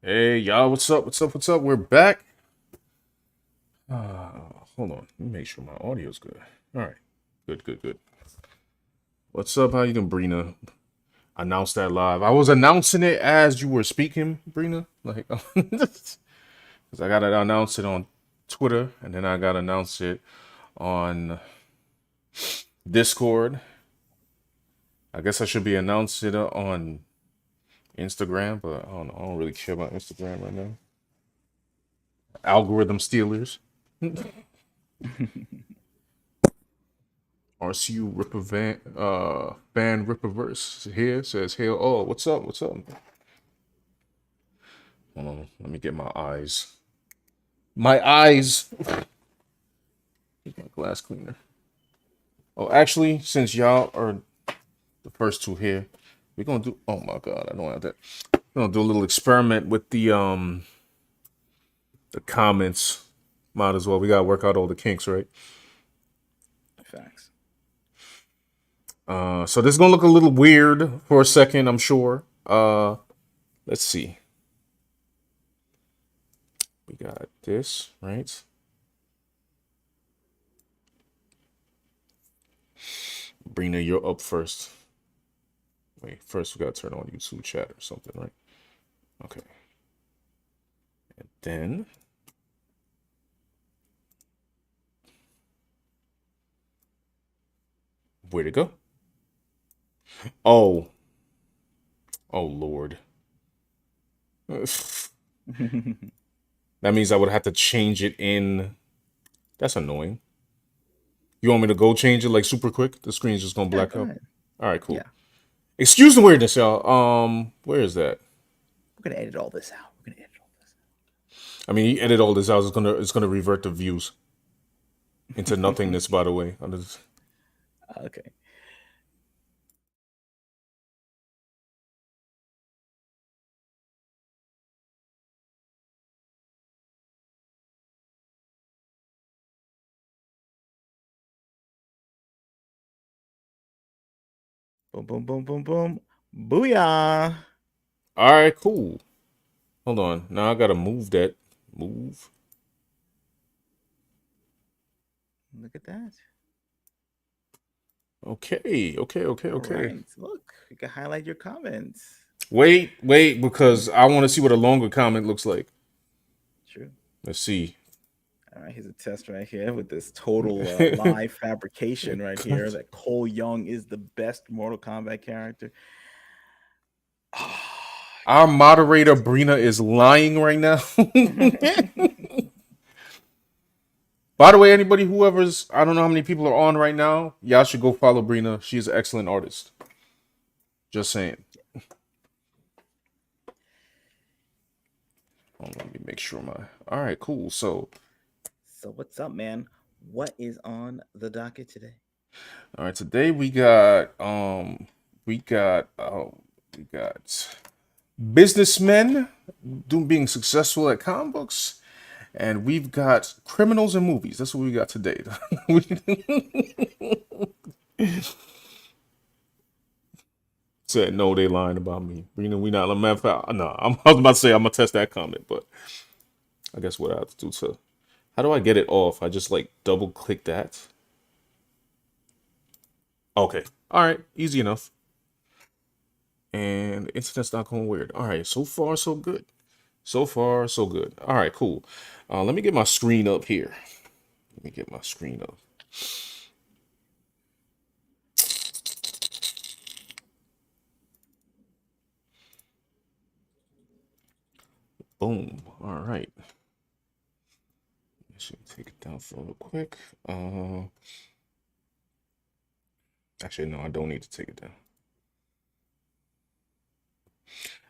Hey, y'all, what's up? What's up? What's up? We're back. Hold on. Let me make sure my audio's good. All right. Good, good, good. What's up? How you doing, Brina? Announce that live. I was announcing it as you were speaking, Brina. Like, because I got to announce it on Twitter, and then I got to announce it on Discord. I guess I should be announcing it on Instagram, but I don't know. I don't really care about Instagram right now. Algorithm stealers. RCU Ripper Van Rippaverse here says, "Hail all, what's up? What's up?" Hold on, let me get my eyes. My eyes. Get my glass cleaner. Oh, actually, since y'all are the first two here, we're gonna do. Oh my God, I don't have that. We're gonna do a little experiment with the comments. Might as well. We gotta work out all the kinks, right? Facts. So this is gonna look a little weird for a second, I'm sure. Let's see. We got this, right? Brina, you're up first. Wait, first we gotta turn on YouTube chat or something, right? Okay. And then where'd it go? Oh, oh Lord. That means I would have to change it in. That's annoying. You want me to go change it like super quick? The screen's just gonna Yeah, black go out. ahead. All right, cool. Yeah, Excuse the weirdness, y'all. Where is that? we're gonna edit all this out. We're gonna edit all this I mean, you edit all this out. It's gonna revert the views into nothingness. By the way, out. Okay. Boom, boom, boom, boom, boom. Booyah! all right, cool. Hold on. Now I gotta move that. Move. Look at that. Okay, okay, okay, All okay. right. Look, you can highlight your comments. Wait, because I want to see what a longer comment looks like. True. Let's see. All right, here's a test right here with this total live fabrication right here that Cole Young is the best Mortal Kombat character. Our moderator Brina is lying right now. By the way, anybody, whoever's, I don't know how many people are on right now, y'all should go follow Brina. She's an excellent artist. Just saying. Hold on, let me make sure my. All right, cool. So, So what's up, man? What is on the docket today? all right, today we got businessmen being successful at comic books, and we've got criminals in movies. That's what we got today. Said no, they lying about me. You know, we not. Matter of fact, no, I was about to say I'm gonna test that comment, but I guess what I have to do to. How do I get it off? I just like double click that. Okay, all right, easy enough. And the internet's not going weird. All right, so far so good. So far so good. All right, cool. Let me get my screen up here. Let me get my screen up. Boom. All right. Should take it down for real quick. Actually, no, I don't need to take it down.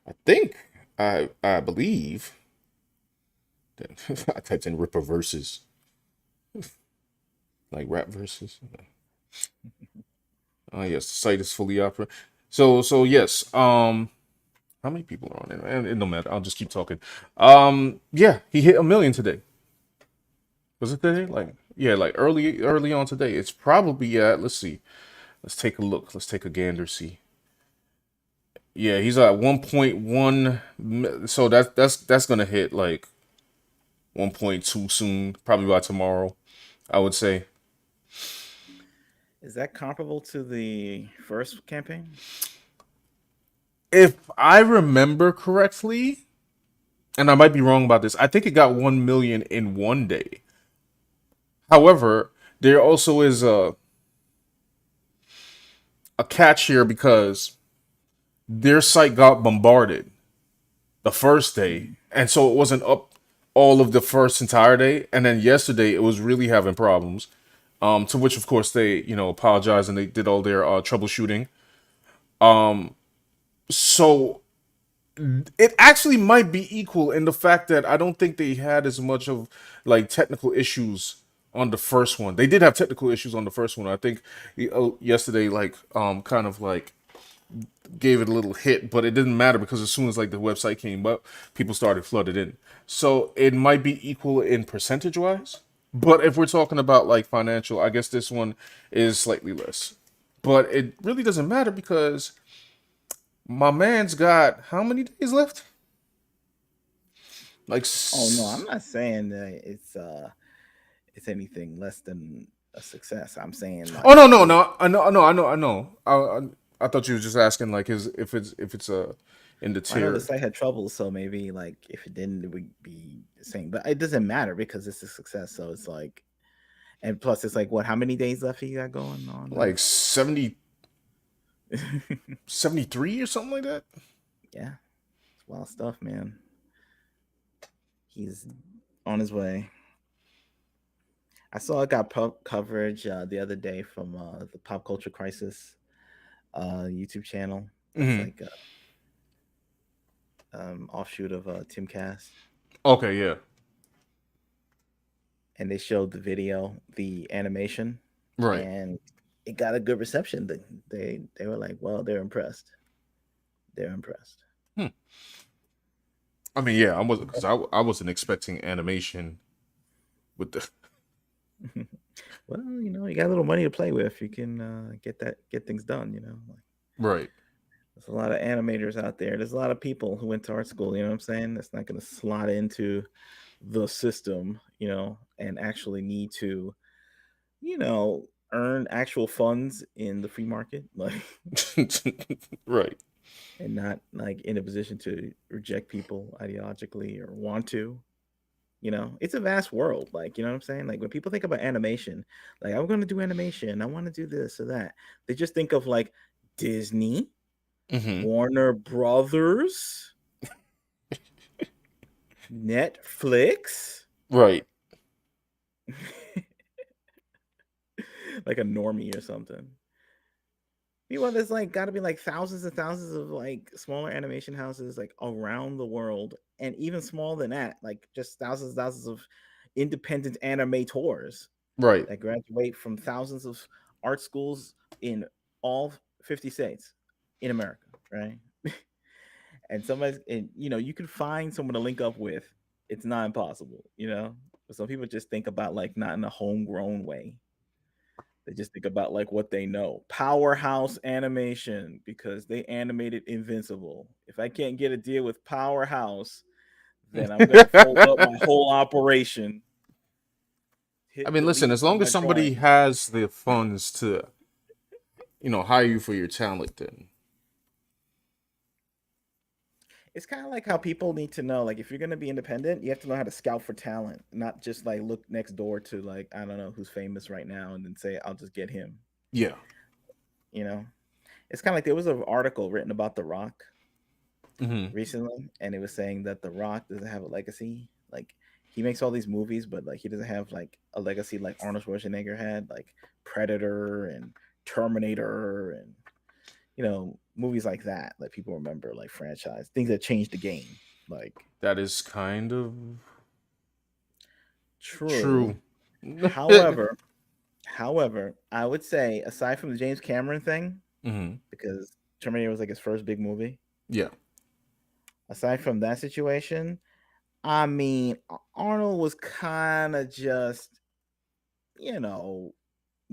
I think I believe that I typed in Ripper verses, like rap verses. Yes, the site is fully opera. So yes. How many people are on it? And it no matter. I'll just keep talking. Yeah, he hit 1 million today. Was it today? Like, yeah, like early on today. It's probably at. Let's see. Let's take a look. Let's take a gander. See. Yeah, he's at 1.1. So that's gonna hit like 1.2 soon, probably by tomorrow, I would say. Is that comparable to the first campaign? If I remember correctly, and I might be wrong about this, I think it got 1 million in one day. However, there also is a catch here because their site got bombarded the first day, Mm. and so it wasn't up all of the first entire day. And then yesterday, it was really having problems. To which, of course, they apologized and they did all their troubleshooting. So it actually might be equal in the fact that I don't think they had as much of like technical issues on the first one. They did have technical issues on the first one. I think yesterday, like, kind of like gave it a little hit, but it didn't matter because as soon as like the website came up, people started flooded in. So it might be equal in percentage wise, but if we're talking about like financial, I guess this one is slightly less. But it really doesn't matter because my man's got how many days left? Like, Oh no, I'm not saying that it's anything less than a success. I'm saying oh like no, no, his. no, I know. I thought you were just asking like his if it's in the I know the tier. site had trouble, so maybe like if it didn't, it would be the same. But it doesn't matter because it's a success. So it's like, and plus it's like what? How many days left you got going on Like 70, now? 73 or something like that. Yeah, it's wild stuff, man. He's on his way. I saw it got coverage the other day from the Pop Culture Crisis YouTube channel. That's Hmm. like a offshoot of Timcast, Okay, yeah, and they showed the video, the animation, right. and it got a good reception. They were like, well, they're impressed. They're impressed. Hmm. I mean, yeah, I wasn't because I wasn't expecting animation with the Well, you got a little money to play with. You can get things done. Like, right. there's a lot of animators out there. There's a lot of people who went to art school. You know what I'm saying? That's not going to slot into the system. And actually need to you know earn actual funds in the free market, like, Right. and not like in a position to reject people ideologically or want to. It's a vast world. Like, you know what I'm saying? Like when people think about animation, like I'm going to do animation, I want to do this or that. They just think of like Disney, Hmm. Warner Brothers, Netflix, Right. like a normie or something. Meanwhile, there's like got to be like thousands and thousands of like smaller animation houses like around the world, and even smaller than that, like just thousands and thousands of independent animators Right. that graduate from thousands of art schools in all 50 states in America, right? And you can find someone to link up with. It's not impossible. But some people just think about like not in a homegrown way. They just think about like what they know. Powerhouse Animation because they animated Invincible. If I can't get a deal with Powerhouse, then I'm gonna fold up my whole operation. I Hit mean, listen, delete as on long my as somebody drawing. has the funds to, hire you for your talent, then It's kind of like how people need to know, like, if you're gonna be independent, you have to know how to scout for talent, not just like look next door to like I don't know who's famous right now and then say I'll just get him. yeah. You know, it's kind of like there was an article written about The Rock Hmm. recently, and it was saying that The Rock doesn't have a legacy. Like he makes all these movies, but like he doesn't have like a legacy like Arnold Schwarzenegger had, like Predator and Terminator and movies like that that people remember, like franchise things that changed the game. Like That is kind of true. true. However, I would say aside from the James Cameron thing, Hmm. because Terminator was like his first big movie. Yeah. Aside from that situation, I mean, Arnold was kind of just, you know,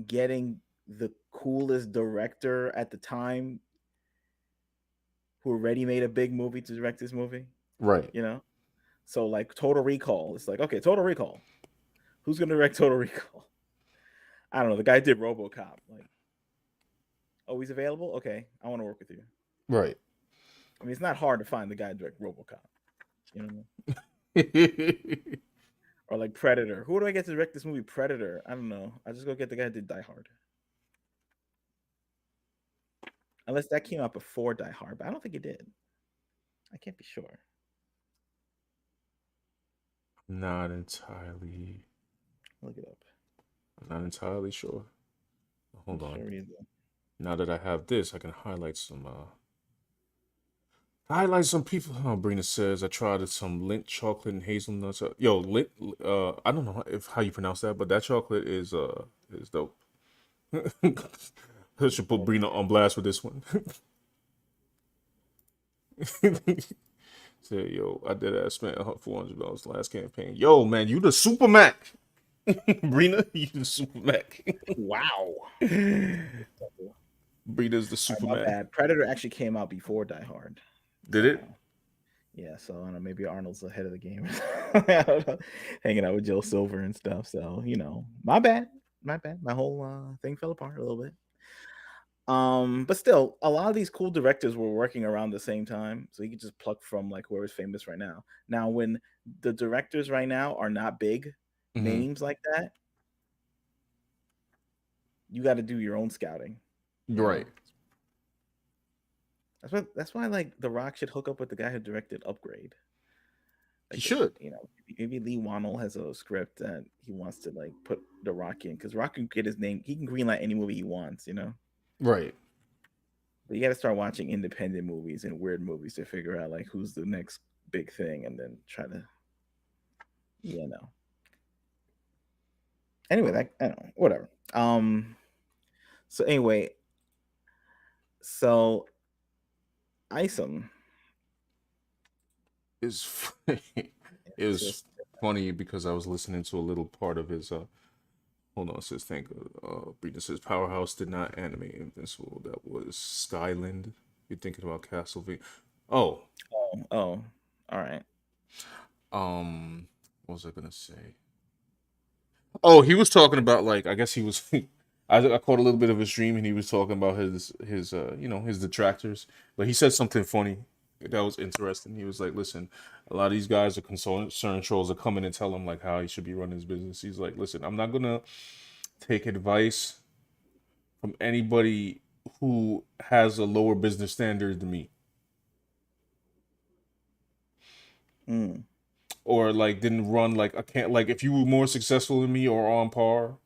getting the coolest director at the time who already made a big movie to direct this movie. Right. You know, so like Total Recall, it's like okay, Total Recall. Who's gonna direct Total Recall? I don't know. The guy did RoboCop. Like, oh, he's available. Okay, I want to work with you. Right. I mean, it's not hard to find the guy to direct RoboCop. You know what I mean? Or like Predator. Who do I get to direct this movie? Predator. I don't know. I just go get the guy who did Die Hard. Unless that came out before Die Hard, but I don't think it did. I can't be sure. Not entirely. Look it up. Not entirely sure. Hold I'm on. sure he did. Now that I have this, I can highlight some. Highlight some people. Oh, Brina says I tried some Lindt chocolate and hazelnuts. Yo, Lindt. I don't know if how you pronounce that, but that chocolate is dope. I should put Brina on blast with this one. Say, yo, I did. I spent $400 last campaign. Yo, man, you the Super Mac. Brina, you the Super Mac. Wow. Brina's the Super My Mac. bad. Predator actually came out before Die Hard. Did it? Yeah, so I don't know. Maybe Arnold's ahead of the game. I don't know. Hanging out with Joe Silver and stuff. So my bad. My whole thing fell apart a little bit. But still, a lot of these cool directors were working around the same time, so you could just pluck from like whoever's famous right now. Now, when the directors right now are not big names like that, you got to do your own scouting. Right. That's why like The Rock should hook up with the guy who directed Upgrade. Like, he should. Maybe Lee Wannell has a script that he wants to like put The Rock in, because Rock can get his name. He can greenlight any movie he wants. Right. But you got to start watching independent movies and weird movies to figure out like who's the next big thing, and then try to, Anyway, I don't know, whatever. So anyway, so Isom is is funny because I was listening to a little part of his. Hold on, it says Brina says Powerhouse did not animate Invincible. That was Skyland. You're thinking about Castlevania. Oh. All right. What was I gonna say? Oh, he was talking about like I guess he was. I caught a little bit of his stream and he was talking about his his detractors, but he said something funny that was interesting. He was like, "Listen, a lot of these guys are concerned trolls are coming and tell him like how he should be running his business." He's like, "Listen, I'm not gonna take advice from anybody who has a lower business standard than me." Or like didn't run like I can't like if you were more successful than me or on par,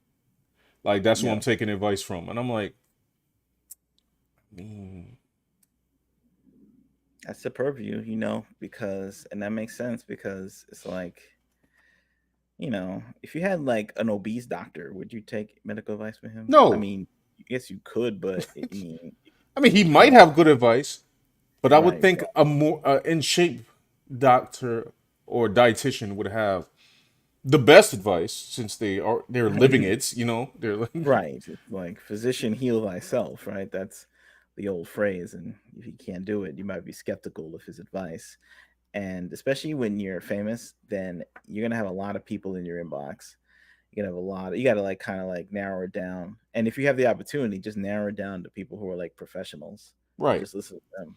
like that's who I'm taking advice from. And I'm like, that's the purview, because and that makes sense because it's like, if you had like an obese doctor, would you take medical advice from him? No. I mean, yes, you could, but I mean, he might have good advice, but I would think right. a more in shape doctor or dietitian would have the best advice since they're living it. They're like, right. It's like physician heal thyself, right? That's the old phrase, and if you can't do it, you might be skeptical of his advice. And especially when you're famous, then you're gonna have a lot of people in your inbox. You're gonna have a lot. You got to like kind of like narrow it down. And if you have the opportunity, just narrow it down to people who are like professionals. right. Just listen to them.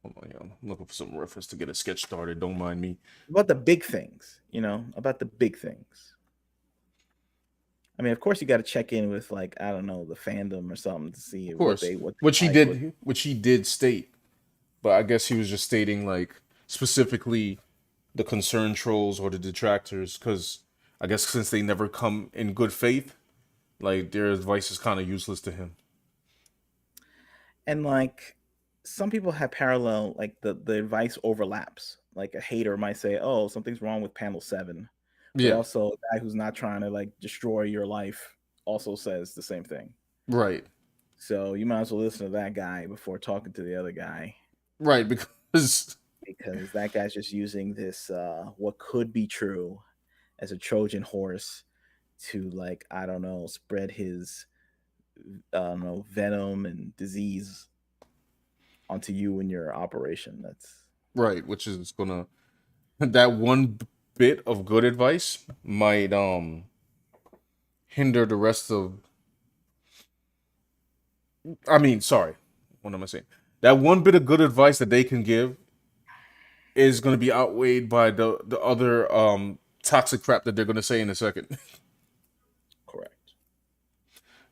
Hold on, I'm looking for some reference to get a sketch started. Don't mind me. About the big things, about the big things. I mean, of course, you got to check in with like I don't know the fandom or something to see which he did state, but I guess he was just stating like specifically the concerned trolls or the detractors because I guess since they never come in good faith, like their advice is kind of useless to him. And like some people have parallel, like the advice overlaps. Like a hater might say, "Oh, something's wrong with panel 7." But also a guy who's not trying to like destroy your life also says the same thing. Right. So you might as well listen to that guy before talking to the other guy. Right, because that guy's just using this what could be true as a Trojan horse to like, I don't know, spread his venom and disease onto you and your operation. That's Right, which is gonna that bit of good advice might hinder the rest of. I mean, sorry, what am I saying? That one bit of good advice that they can give is gonna be outweighed by the other toxic crap that they're gonna say in a second. correct.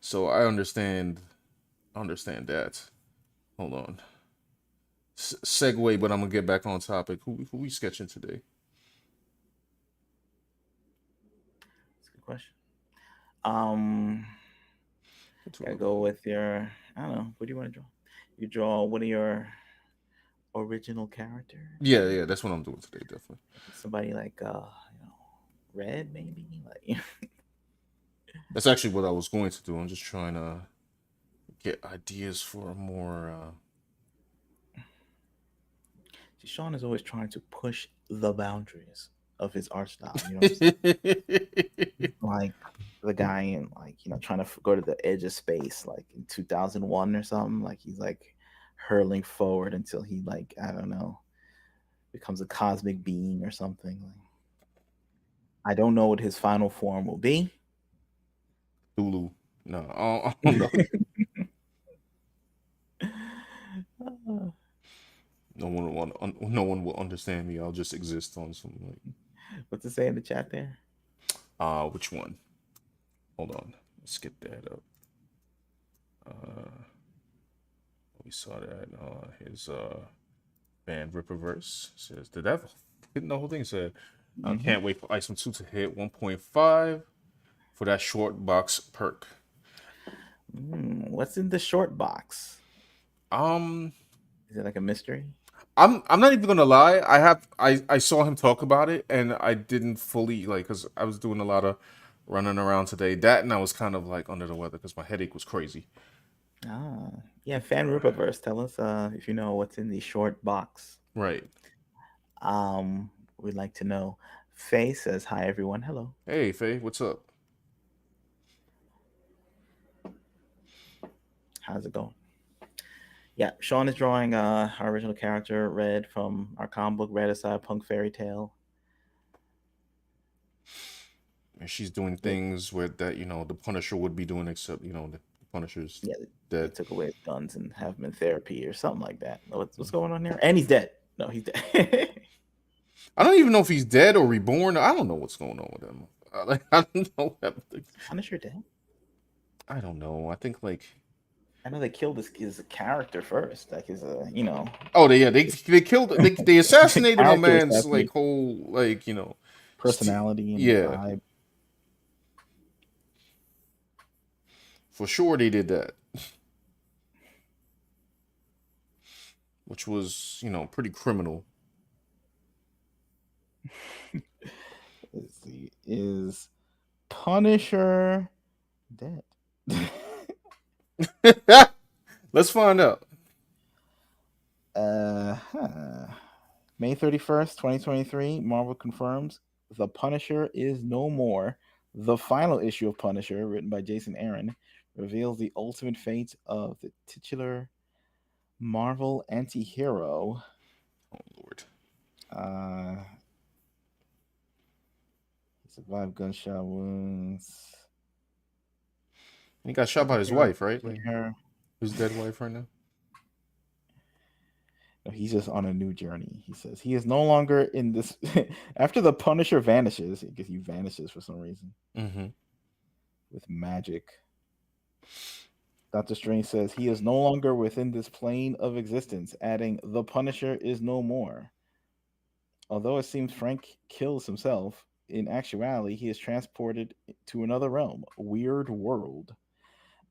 So I understand that. Hold on. Segue, but I'm gonna get back on topic. Who we sketching today? That's a good question. Um, Let's gotta look. go with your. I don't know. What do you want to draw? You draw one of your original characters. Yeah, yeah, that's what I'm doing today, definitely. Somebody like red maybe. Like That's actually what I was going to do. I'm just trying to get ideas for a more. Sean is always trying to push the boundaries of his art style. You know what I'm saying? Like the guy in like trying to go to the edge of space, like in 2001 or something. Like he's like hurling forward until he like I don't know becomes a cosmic being or something. Like I don't know what his final form will be. Hulu. No, I don't know. No one will understand me. I'll just exist on some like. What's it say in the chat there? Which one? Hold on. Let's get that up. We saw that. His band Rippaverse says, "Did that hit the whole thing?" Said, Mm-hmm. "Can't wait for Isom 2 to hit 1.5 for that short box perk." What's in the short box? Um, Is it like a mystery? I'm not even gonna lie. I saw him talk about it, and I didn't fully like because I was doing a lot of running around today. That and I was kind of like under the weather because my headache was crazy. Ah, yeah. Fan Rippaverse, tell us if you know what's in the short box. Right. We'd like to know. Faye says hi, everyone. Hello. Hey, Faye, what's up? How's it going? Yeah, Sean is drawing our original character, Red, from our comic book, Red, a Cyberpunk Fairytale. And she's doing They, things where that the Punisher would be doing, except the Punisher's yeah, they dead. took away his guns and have him in therapy or something like that. What's going on here? And he's dead. No, he's dead. I don't even know if he's dead or reborn. I don't know what's going on with him. Like I don't know. Punisher dead? I don't know. I think like I know they killed his character first, like his. oh they killed they assassinated a Character man's like assassination, whole like personality, and yeah, vibe. for sure they did that, which was pretty criminal. Let's see, is Punisher dead? Let's find out. Huh. May 31st, 2023, Marvel confirms The Punisher is no more. The final issue of Punisher, written by Jason Aaron, reveals the ultimate fate of the titular Marvel anti hero. Oh Lord. Uh, he survived gunshot wounds. He got shot by his Hero, wife, right? Like her. his dead wife right now. No, he's just on a new journey. He says he is no longer in this. After the Punisher vanishes, because he vanishes for some reason Mm-hmm. with magic. Doctor Strange says he is no longer within this plane of existence, adding, "The Punisher is no more." Although it seems Frank kills himself, in actuality, he is transported to another realm, Weird World.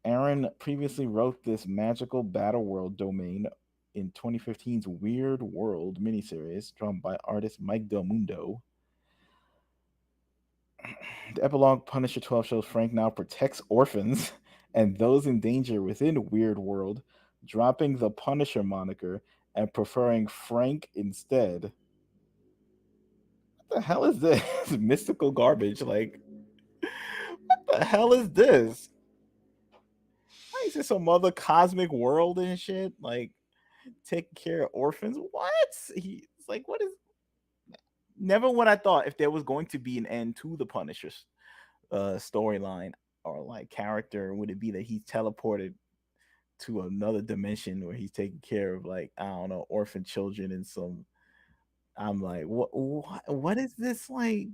Aaron previously wrote this magical battle world domain in 2015's Weird World miniseries, drawn by artist Mike Del Mundo. The epilogue Punisher 12 shows Frank now protects orphans and those in danger within Weird World, dropping the Punisher moniker and preferring Frank instead. What the hell is this? Mystical garbage. Like, what the hell is this? Why is this some other cosmic world and shit? Like, taking care of orphans. What? He's like, what is? Never would I thought if there was going to be an end to the Punisher's storyline or like character, would it be that he's teleported to another dimension where he's taking care of like I don't know orphan children and some. I'm like, what is this like?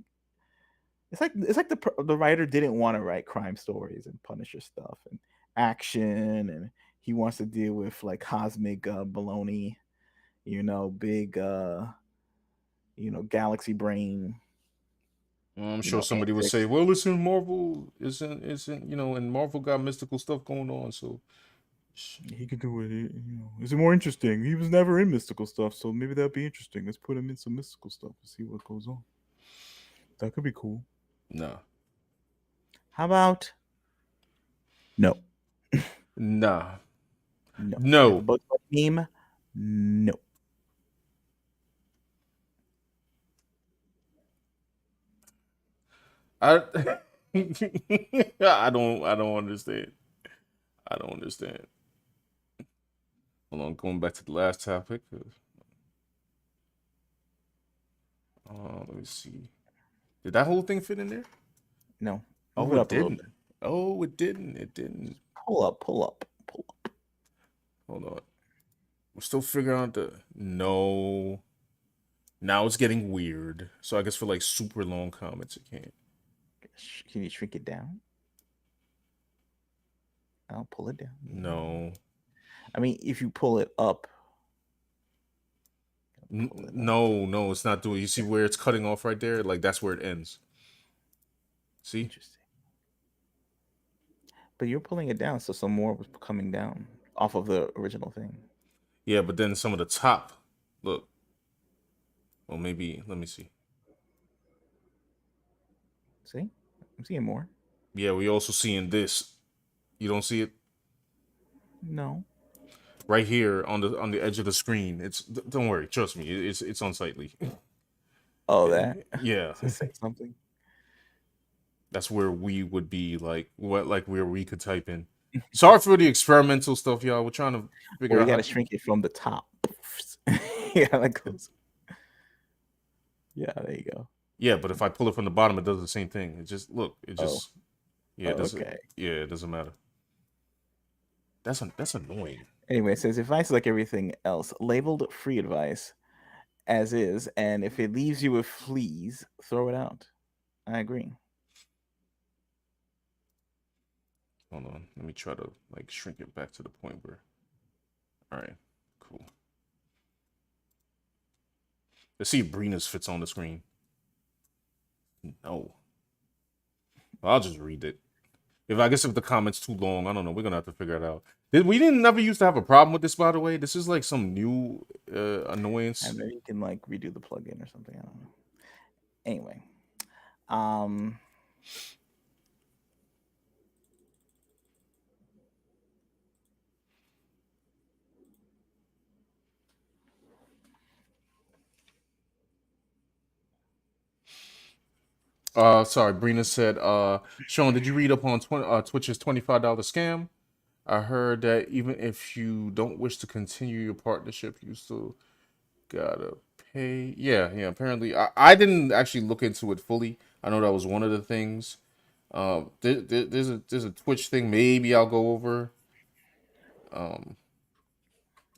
It's like the writer didn't want to write crime stories and Punisher stuff and action, and he wants to deal with like cosmic baloney, big galaxy brain, I'm sure somebody would say, antics. "Well, listen, Marvel isn't and Marvel got mystical stuff going on, so He could do it. Is it more interesting? He was never in mystical stuff, so maybe that'd be interesting. Let's put him in some mystical stuff and see what goes on. That could be cool. nah, How about no, nah, no? Like the no." Bugs Bunny meme, no. I I don't understand. I don't understand. Hold on, going back to the last topic. Let me see. Did that whole thing fit in there? No. Move Oh, it it up a little bit. didn't. Oh, it didn't. It didn't. Pull up, pull up, pull up. Hold on. We're still figuring out the no. Now it's getting weird. So I guess for like super long comments, it can't. Can you shrink it down? I'll pull it down. No. I mean, if you pull it up. No, it's not doing. You see where it's cutting off right there? Like that's where it ends. See? Interesting. But you're pulling it down, so some more was coming down off of the original thing. Yeah, but then some of the top. Look. Well, maybe. Let me see. See? I'm seeing more. Yeah, we also seeing this. You don't see it No. right here on the edge of the screen. Don't worry, trust me. It's unsightly. Oh, that. Yeah. To say something. That's where we would be like where we could type in. Sorry for the experimental stuff, y'all. We're trying to figure Or you out got how to shrink it from the top. Yeah, like goes. Yeah, there you go. Yeah, but if I pull it from the bottom, it does the same thing. It just look, it just yeah, it doesn't Okay. yeah, it doesn't matter. That's annoying. Anyway, it says advice like everything else, labeled free advice as is, and if it leaves you with fleas, throw it out. I agree. Hold on. Let me try to like shrink it back to the point where alright, cool. Let's see if Brina's fits on the screen. No. I'll just read it. If the comment's too long, I don't know. We're gonna have to figure it out. We didn't never used to have a problem with this, by the way. This is like some new annoyance. And maybe you can like redo the plugin or something. I don't know. Anyway, um, Sorry, Brina said, Sean, did you read up on Twitch's $25 scam? I heard that even if you don't wish to continue your partnership, you still gotta pay. Yeah. Apparently, I didn't actually look into it fully. I know that was one of the things. There's a Twitch thing. Maybe I'll go over.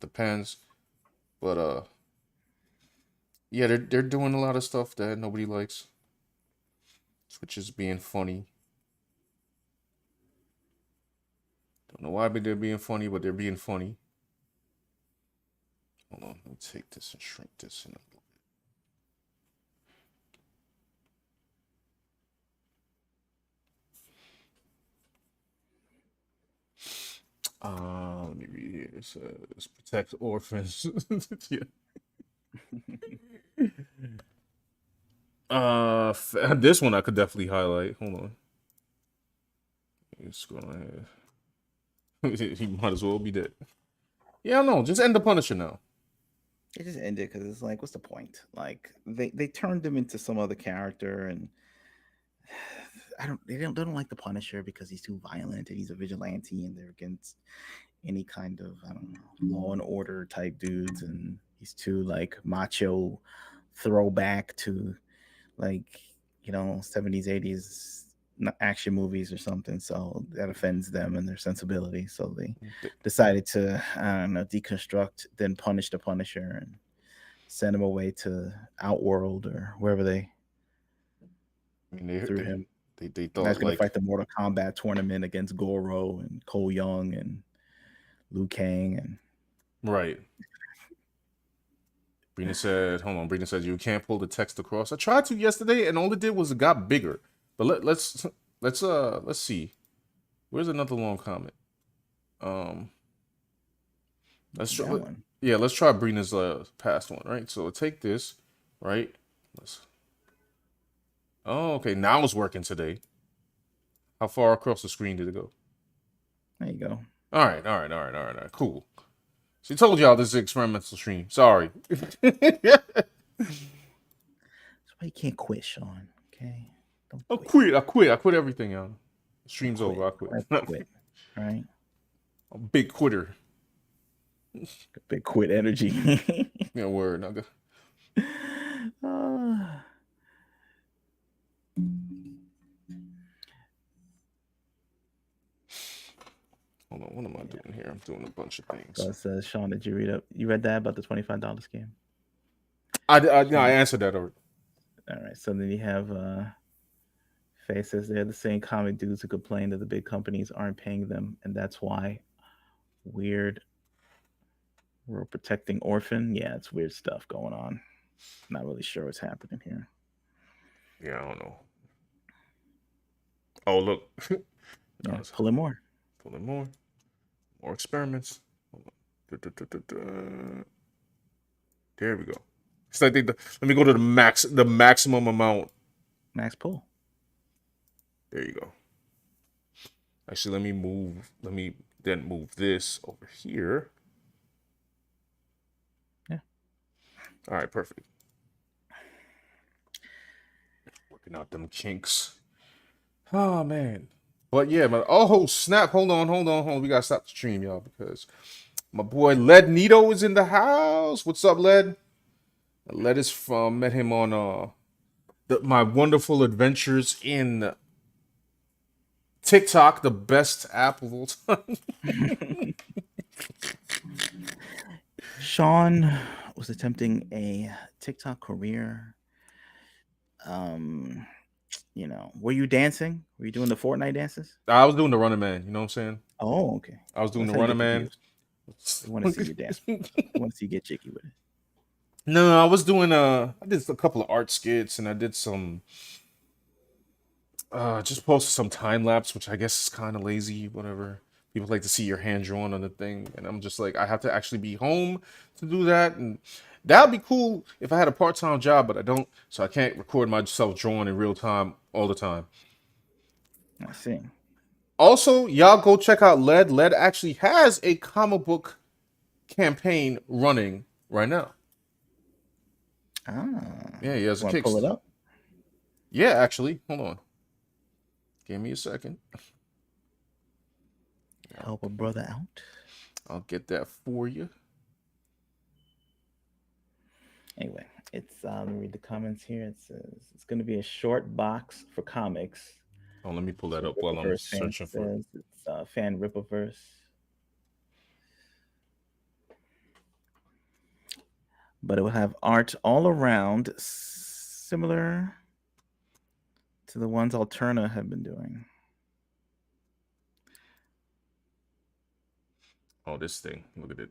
Depends. But yeah, they're doing a lot of stuff that nobody likes. Twitch is being funny. Don't know why they're being funny, but they're being funny. Hold on, let me take this and shrink this in a little bit. Let me read here. It says protect orphans. Yeah. This one I could definitely highlight. Hold on. Let's go ahead. He might as well be dead. Yeah, no, just end the Punisher now. it just ended because it's like, what's the point? Like they turned him into some other character, and they don't like the Punisher because he's too violent and he's a vigilante and they're against any kind of, I don't know, law and order type dudes, and he's too like macho, throwback to like, 70s 80s action movies or something. So that offends them and their sensibility, so they decided to, I don't know, deconstruct, then punish the Punisher and send him away to Outworld or wherever they I mean, threw him. they Now he's thought going to like fight the Mortal Kombat tournament against Goro and Cole Young and Liu Kang. And right. Brina said, "Hold on." Brina said, "You can't pull the text across." I tried to yesterday, and all it did was it got bigger. But let's see. Where's another long comment? Um, let's try. that one. Yeah, let's try Brina's past one. Right. So take this. Right. Let's. Oh, okay. Now it's working today. How far across the screen did it go? There you go. All right. All right. All right. All right. All right. Cool. She told y'all this is an experimental stream. Sorry. That's why you can't quit, Sean. Okay, don't I quit. quit. I quit. I quit everything, y'all. Stream's over. I quit. Quit. All right. I'm a big quitter. Big quit energy. Yeah, word. Nigga. uh, Hold on. What am I doing here? I'm doing a bunch of things. so it says, Sean, did you read up? You read that about the $25 scam? I answered that already. All right. So then you have Faye says they're the same comic dudes who complain that the big companies aren't paying them, and that's why weird. We're protecting Orphan. Yeah, it's weird stuff going on. Not really sure what's happening here. Yeah, I don't know. Oh, look. Yeah, pull in more. Pull in more. More experiments. There we go. So I think let me go to the maximum amount. Max pull. There you go. Actually, let me then move this over here. Yeah. All right, perfect. Working out them kinks. Oh man. But yeah, oh snap, hold on. We gotta stop the stream, y'all, because my boy Led Nito is in the house. What's up, Led? Led is from, met him on my wonderful adventures in TikTok, the best app of all time. Sean was attempting a TikTok career. Were you dancing? Were you doing the Fortnite dances? I was doing the Running Man, you know what I'm saying? Oh, okay. I was doing That's the how you Running get Man. views. We want to see you dance. We want to see you get jiggy with it. No, I was doing I did a couple of art skits and I did some just posted some time lapse, which I guess is kind of lazy, whatever. People like to see your hand drawn on the thing, and I'm just like, I have to actually be home to do that, and that'd be cool if I had a part-time job, but I don't, so I can't record myself drawing in real time all the time. I see. Also, y'all go check out Led. Led actually has a comic book campaign running right now. Ah. Yeah, he has a Want to pull it up? Yeah, actually, hold on. Give me a second. Help a brother out. I'll get that for you. Anyway, it's let me read the comments here. It says it's going to be a short box for comics. Oh, let me pull that up while I'm searching for it. It's fan Rippaverse. But it will have art all around similar to the ones Alterna have been doing. Oh, this thing. Look at it.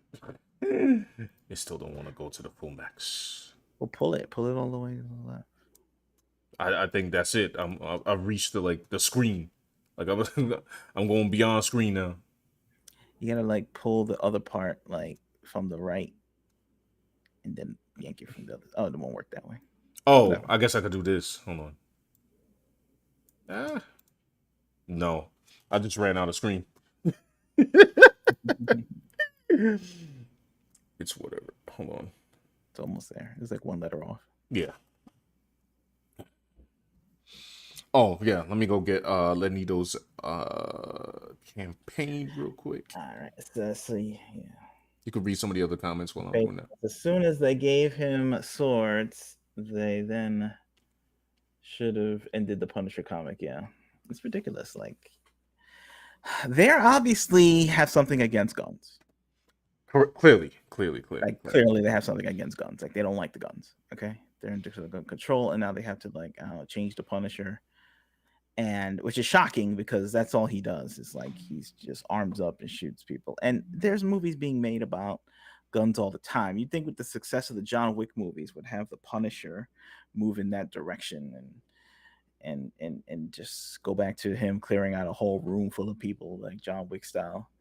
It still don't want to go to the full max. Well, pull it all the way to the left. I think that's it. I've reached the screen. Like I'm going beyond screen now. You gotta pull the other part from the right, and then yank it from the other. Oh, it won't work that way. Oh, whatever. I guess I could do this. Hold on. No, I just ran out of screen. It's whatever. Hold on. It's almost there. It's one letter off. Yeah. Oh yeah, let me go get Lenito's campaign real quick. All right. So yeah. You could read some of the other comments while I'm Ba- doing that. As soon as they gave him swords, they then should have ended the Punisher comic. Yeah, it's ridiculous. Like they obviously have something against guns. Clearly. Like clearly they have something against guns. Like they don't like the guns. Okay, they're in gun control, and now they have to like change the Punisher, and which is shocking because that's all he does. It's like he's just arms up and shoots people. And there's movies being made about guns all the time. You'd think with the success of the John Wick movies would have the Punisher move in that direction and just go back to him clearing out a whole room full of people like John Wick style.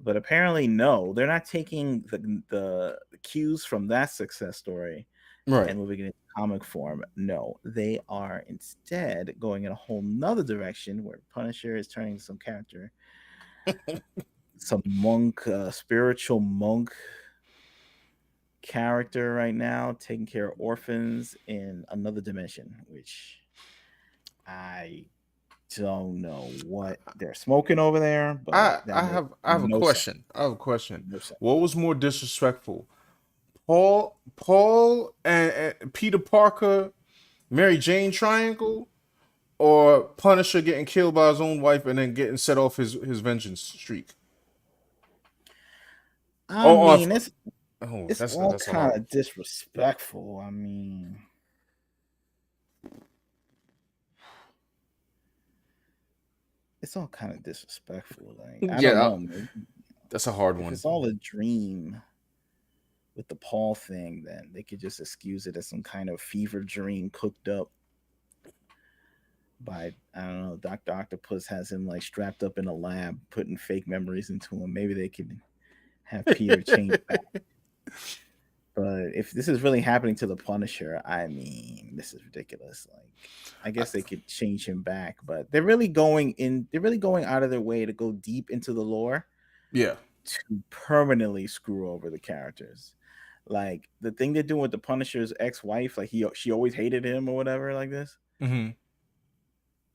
But apparently, no, they're not taking the cues from that success story Right. and moving it into comic form. No, they are instead going in a whole nother direction where Punisher is turning some character, some monk, spiritual monk character right now, taking care of orphans in another dimension, which I don't know what they're smoking over there, but that makes I have a no sense. question. I have a question. No sense. What was more disrespectful? Paul and Peter Parker, Mary Jane triangle, or Punisher getting killed by his own wife and then getting set off his vengeance streak? I mean, it's that's all a kind hard. of disrespectful. I mean, it's all kind of disrespectful. Like I don't know, man. That's a hard If one. it's all a dream with the Paul thing, then they could just excuse it as some kind of fever dream cooked up by I don't know. Dr. Octopus has him like strapped up in a lab, putting fake memories into him. Maybe they could have Peter change back. But if this is really happening to the Punisher, I mean, this is ridiculous. Like, I guess they could change him back, but they're really going out of their way to go deep into the lore. Yeah. To permanently screw over the characters. Like the thing they're doing with the Punisher's ex-wife, like she always hated him or whatever, like this. Mm-hmm.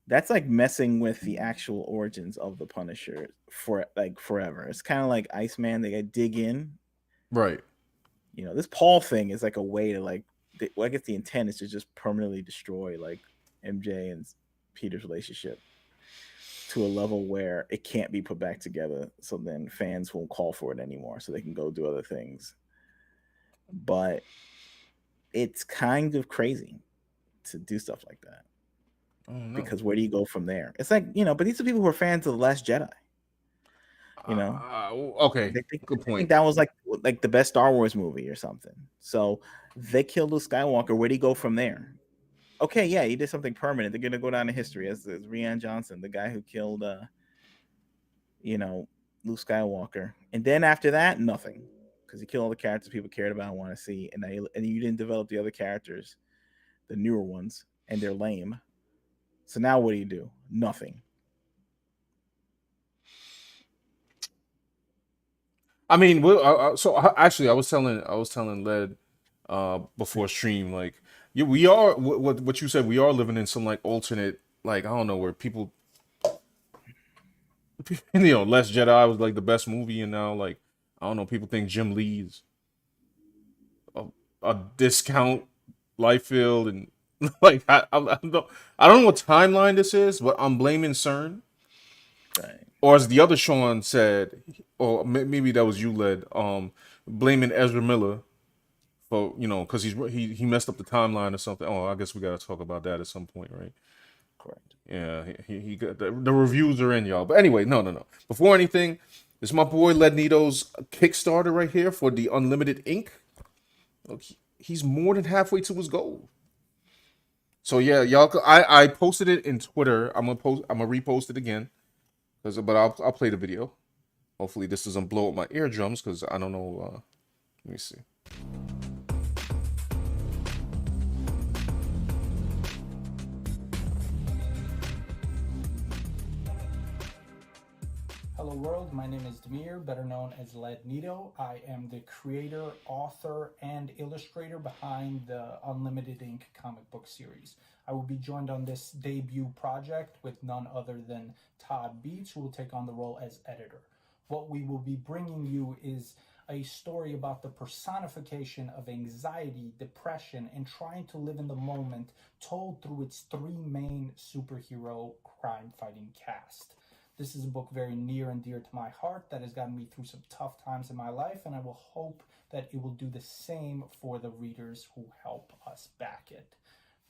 That's like messing with the actual origins of the Punisher for like forever. It's kind of like Iceman. They got dig in. Right. You know, this Paul thing is like a way to like. I guess the intent is to just permanently destroy like MJ and Peter's relationship to a level where it can't be put back together. So then fans won't call for it anymore. So they can go do other things. But it's kind of crazy to do stuff like that. Oh, no. Because where do you go from there? It's like, you know, but these are people who are fans of The Last Jedi. You know, okay, good point. I think that was like the best Star Wars movie or something. So they killed Luke Skywalker. Where do you go from there? Okay, yeah, he did something permanent. They're gonna go down in history as Rian Johnson, the guy who killed, Luke Skywalker. And then after that, nothing, because he killed all the characters people cared about and want to see, and you didn't develop the other characters, the newer ones, and they're lame. So now what do? Nothing. I mean, actually, I was telling Led before stream, like we are what you said. We are living in some like alternate, like I don't know, where people, Last Jedi was like the best movie, and now like I don't know, people think Jim Lee's a discount Liefeld, and like I don't know what timeline this is, but I'm blaming CERN. Right. Or as the other Sean said, or maybe that was you, Led, blaming Ezra Miller for, because he messed up the timeline or something. Oh, I guess we got to talk about that at some point, right? Correct. Yeah, he got the reviews are in, y'all. But anyway, no. Before anything, this is my boy Lednito's Kickstarter right here for the Unlimited Ink. Look, he's more than halfway to his goal. So yeah, y'all. I posted it in Twitter. I'm gonna repost it again. But I'll play the video. Hopefully this doesn't blow up my eardrums, because I don't know. Let me see. Hello Hello world, my name is Demir, better known as Led Nito. I am the creator, author, and illustrator behind the Unlimited Ink comic book series. I will be joined on this debut project with none other than Todd Beach, who will take on the role as editor. What we will be bringing you is a story about the personification of anxiety, depression, and trying to live in the moment, told through its three main superhero crime-fighting cast. This is a book very near and dear to my heart that has gotten me through some tough times in my life, and I will hope that it will do the same for the readers who help us back it.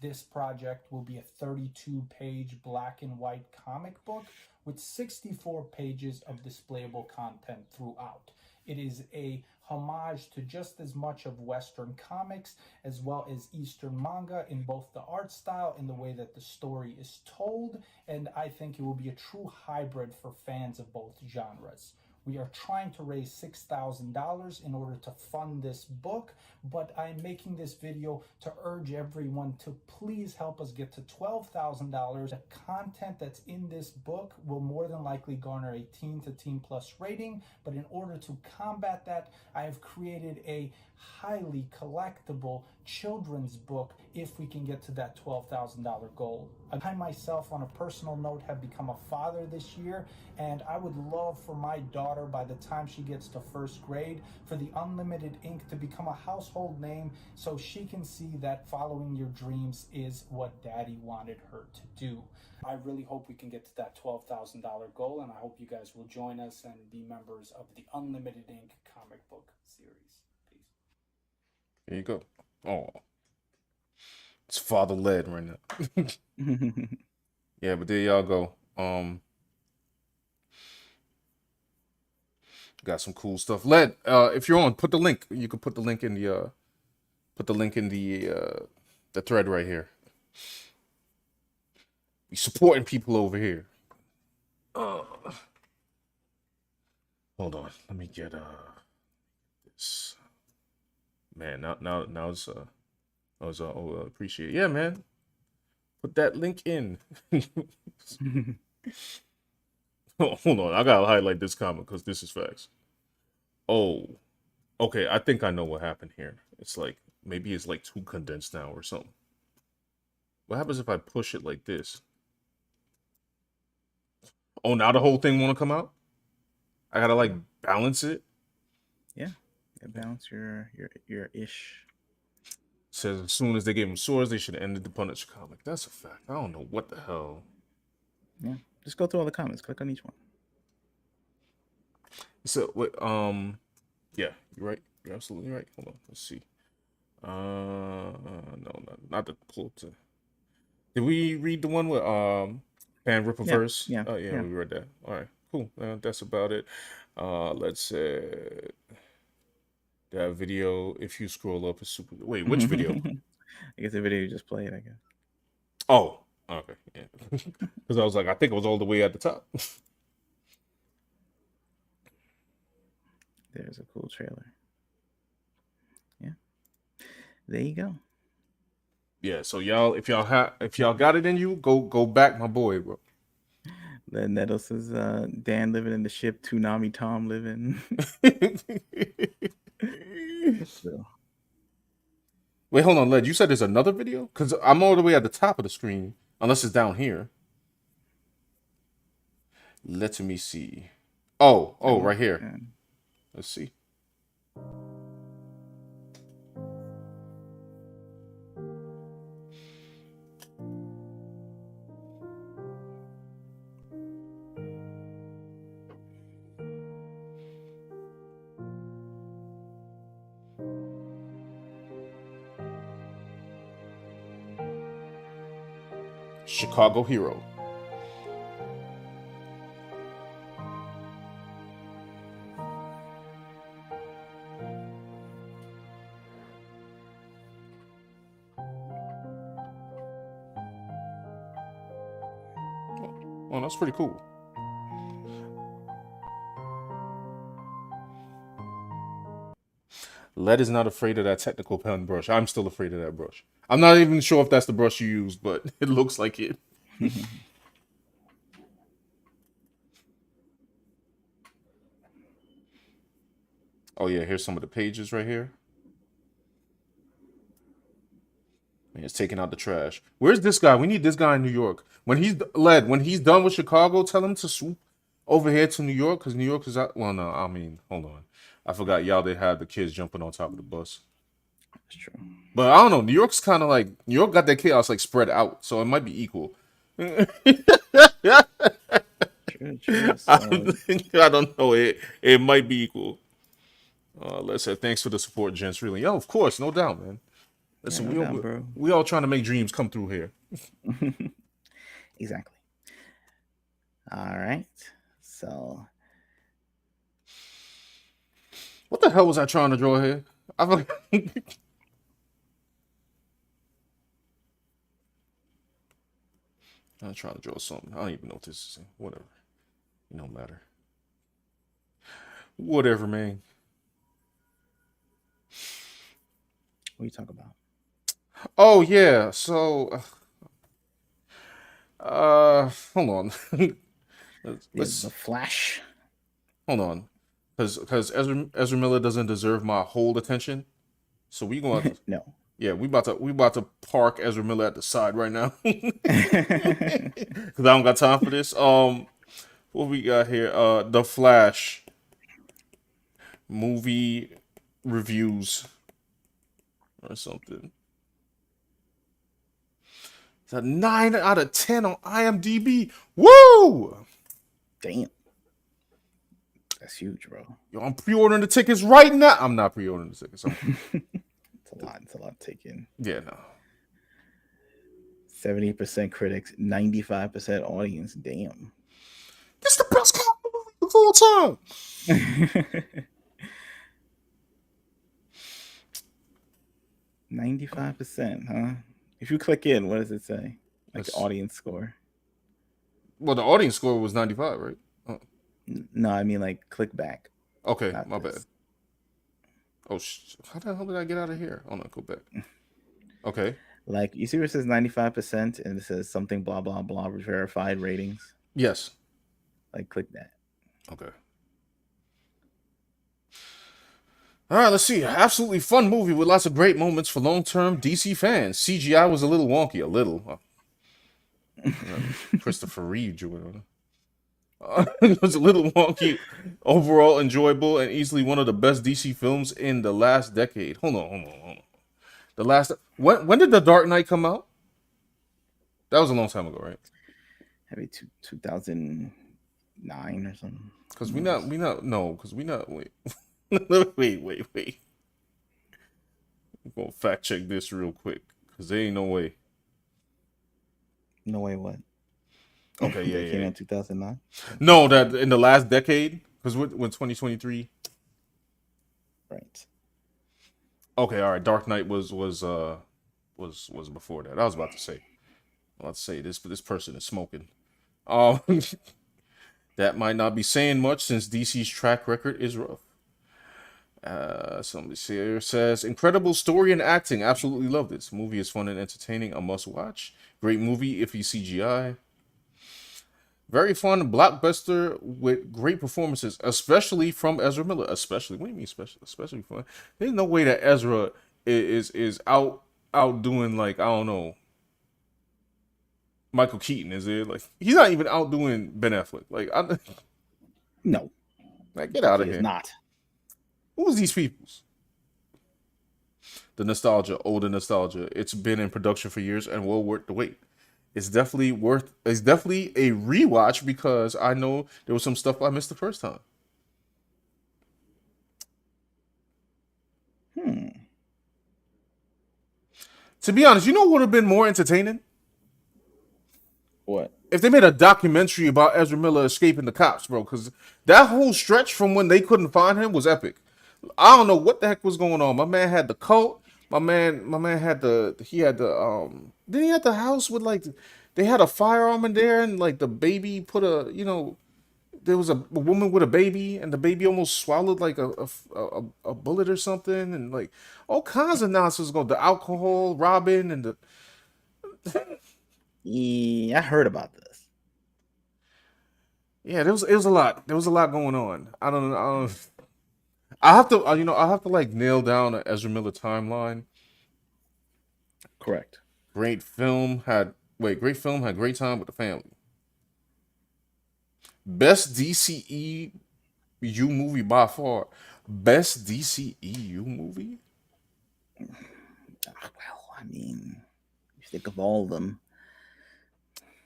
This project will be a 32-page black and white comic book with 64 pages of displayable content throughout. It is a homage to just as much of Western comics as well as Eastern manga in both the art style and the way that the story is told, and I think it will be a true hybrid for fans of both genres. We are trying to raise $6,000 in order to fund this book, but I'm making this video to urge everyone to please help us get to $12,000. The content that's in this book will more than likely garner a teen to teen plus rating, but in order to combat that, I have created a highly collectible children's book if we can get to that $12,000 goal. I myself, on a personal note, have become a father this year, and I would love for my daughter, by the time she gets to first grade, for the Unlimited Ink to become a household name so she can see that following your dreams is what daddy wanted her to do. I really hope we can get to that $12,000 goal, and I hope you guys will join us and be members of the Unlimited Ink comic book series. Peace. There you go. Oh, it's father led right now. Yeah, but there y'all go. Got some cool stuff. Led, if you're on, put the link. You can put the link in the the thread right here. We supporting people over here. Hold on, let me get this. Man, now it's appreciate it. Yeah, man. Put that link in. Hold on, I gotta highlight this comment because this is facts. Oh, okay. I think I know what happened here. It's like maybe it's like too condensed now or something. What happens if I push it like this? Oh, now the whole thing want to come out? I gotta like balance it. Yeah, balance your ish. Says as soon as they gave him swords, they should have ended the Punisher comic. That's a fact. I don't know what the hell. Yeah, just go through all the comments. Click on each one. So, yeah, you're right. You're absolutely right. Hold on, let's see. No, not the Pulitzer. Did we read the one with Pan Rippaverse? Yeah. Oh yeah, we read that. All right, cool. That's about it. Let's say that video. If you scroll up, is super. Wait, which video? I guess the video you just played. I guess. Oh, okay, yeah. Because I was like, I think it was all the way at the top. There's a cool trailer. Yeah. There you go. Yeah, so y'all, if y'all got it in you, go back, my boy, bro. The Neto says Dan living in the ship, Toonami Tom living. So. Wait, hold on, Led. You said there's another video? Because I'm all the way at the top of the screen, unless it's down here. Let me see. Oh, right here. Yeah. Let's see. Chicago Hero. Oh, that's pretty cool. Led is not afraid of that technical pen brush. I'm still afraid of that brush. I'm not even sure if that's the brush you used, but it looks like it. Oh yeah, here's some of the pages right here. Man, it's taking out the trash. Where's this guy? We need this guy in New York. When he's done with Chicago, tell him to swoop over here to New York because New York is out. Well, no, I mean, hold on. I forgot y'all. They had the kids jumping on top of the bus. That's true. But I don't know. New York's kind of like New York got that chaos like spread out, so it might be equal. True, true. I So don't know. It might be equal. Let's say thanks for the support, gents. Really, yo, of course, no doubt, man. yeah, Listen, no doubt, bro. we all trying to make dreams come through here. Exactly. All right. So What the hell was I trying to draw here? I forgot. I'm trying to draw something. I don't even know what this is. Whatever. It don't matter. Whatever, man. what are you talking about? Oh yeah. So, hold on. Let's The Flash. hold on, because Ezra Miller doesn't deserve my whole attention. So we going to, No. yeah, we about to park Ezra Miller at the side right now because I don't got time for this. What we got here? The Flash movie reviews or something. It's a 9 out of 10 on IMDb. Woo! Damn. That's huge, bro. Yo, I'm pre-ordering the tickets right now. I'm not pre-ordering the tickets. It's a lot. It's a lot to take in. Yeah, no. 70% critics, 95% audience. Damn. This is the best comic movie of all time. 95%, huh? If you click in, what does it say? Like the Let's- audience score. Well, the audience score was 95, right? Oh, No, I mean like click back. okay, Not my this. bad. Oh, how the hell did I get out of here? Oh no, go back. Okay. Like you see where it says 95% and it says something blah blah blah verified ratings. Yes. Like click that. Okay. All right, let's see. Absolutely fun movie with lots of great moments for long-term DC fans. CGI was a little wonky, a little. Christopher Reeve doing it. It was a little wonky. Overall, enjoyable and easily one of the best DC films in the last decade. Hold on. The last when did The Dark Knight come out? That was a long time ago, right? Maybe 2009 or something. Because we not wait. wait. I'm gonna fact check this real quick. Because there ain't no way. No way, what? Okay, It came yeah. out in 2009. No, that in the last decade. Because when 2023. Right. Okay, all right. Dark Knight was before that. I was about to say. This person is smoking. Um, that might not be saying much since DC's track record is rough. Somebody here says incredible story and acting. Absolutely love this movie. Is fun and entertaining. A must watch. Great movie. Iffy CGI. Very fun blockbuster with great performances, especially from Ezra Miller. Especially, what do you mean special? Especially fun. There's no way that Ezra is outdoing like I don't know Michael Keaton. Is it like he's not even outdoing Ben Affleck? Like No, get out of he here. is not. Who's these peoples? The nostalgia, older nostalgia. It's been in production for years and well worth the wait. It's definitely a rewatch because I know there was some stuff I missed the first time. To be honest, you know what would have been more entertaining? What? If they made a documentary about Ezra Miller escaping the cops, bro, because that whole stretch from when they couldn't find him was epic. I don't know what the heck was going on. My man had the cult. My man had the then he had the house with like they had a firearm in there and like the baby put there was a woman with a baby and the baby almost swallowed like a bullet or something and like all kinds of nonsense going the alcohol robbing and the Yeah, I heard about this. yeah, it was a lot. There was a lot going on. I don't I have to, I have to like nail down an Ezra Miller timeline. Correct. Great film had great time with the family. Best DCEU movie by far. Best DCEU movie. Well, I mean, you think of all of them.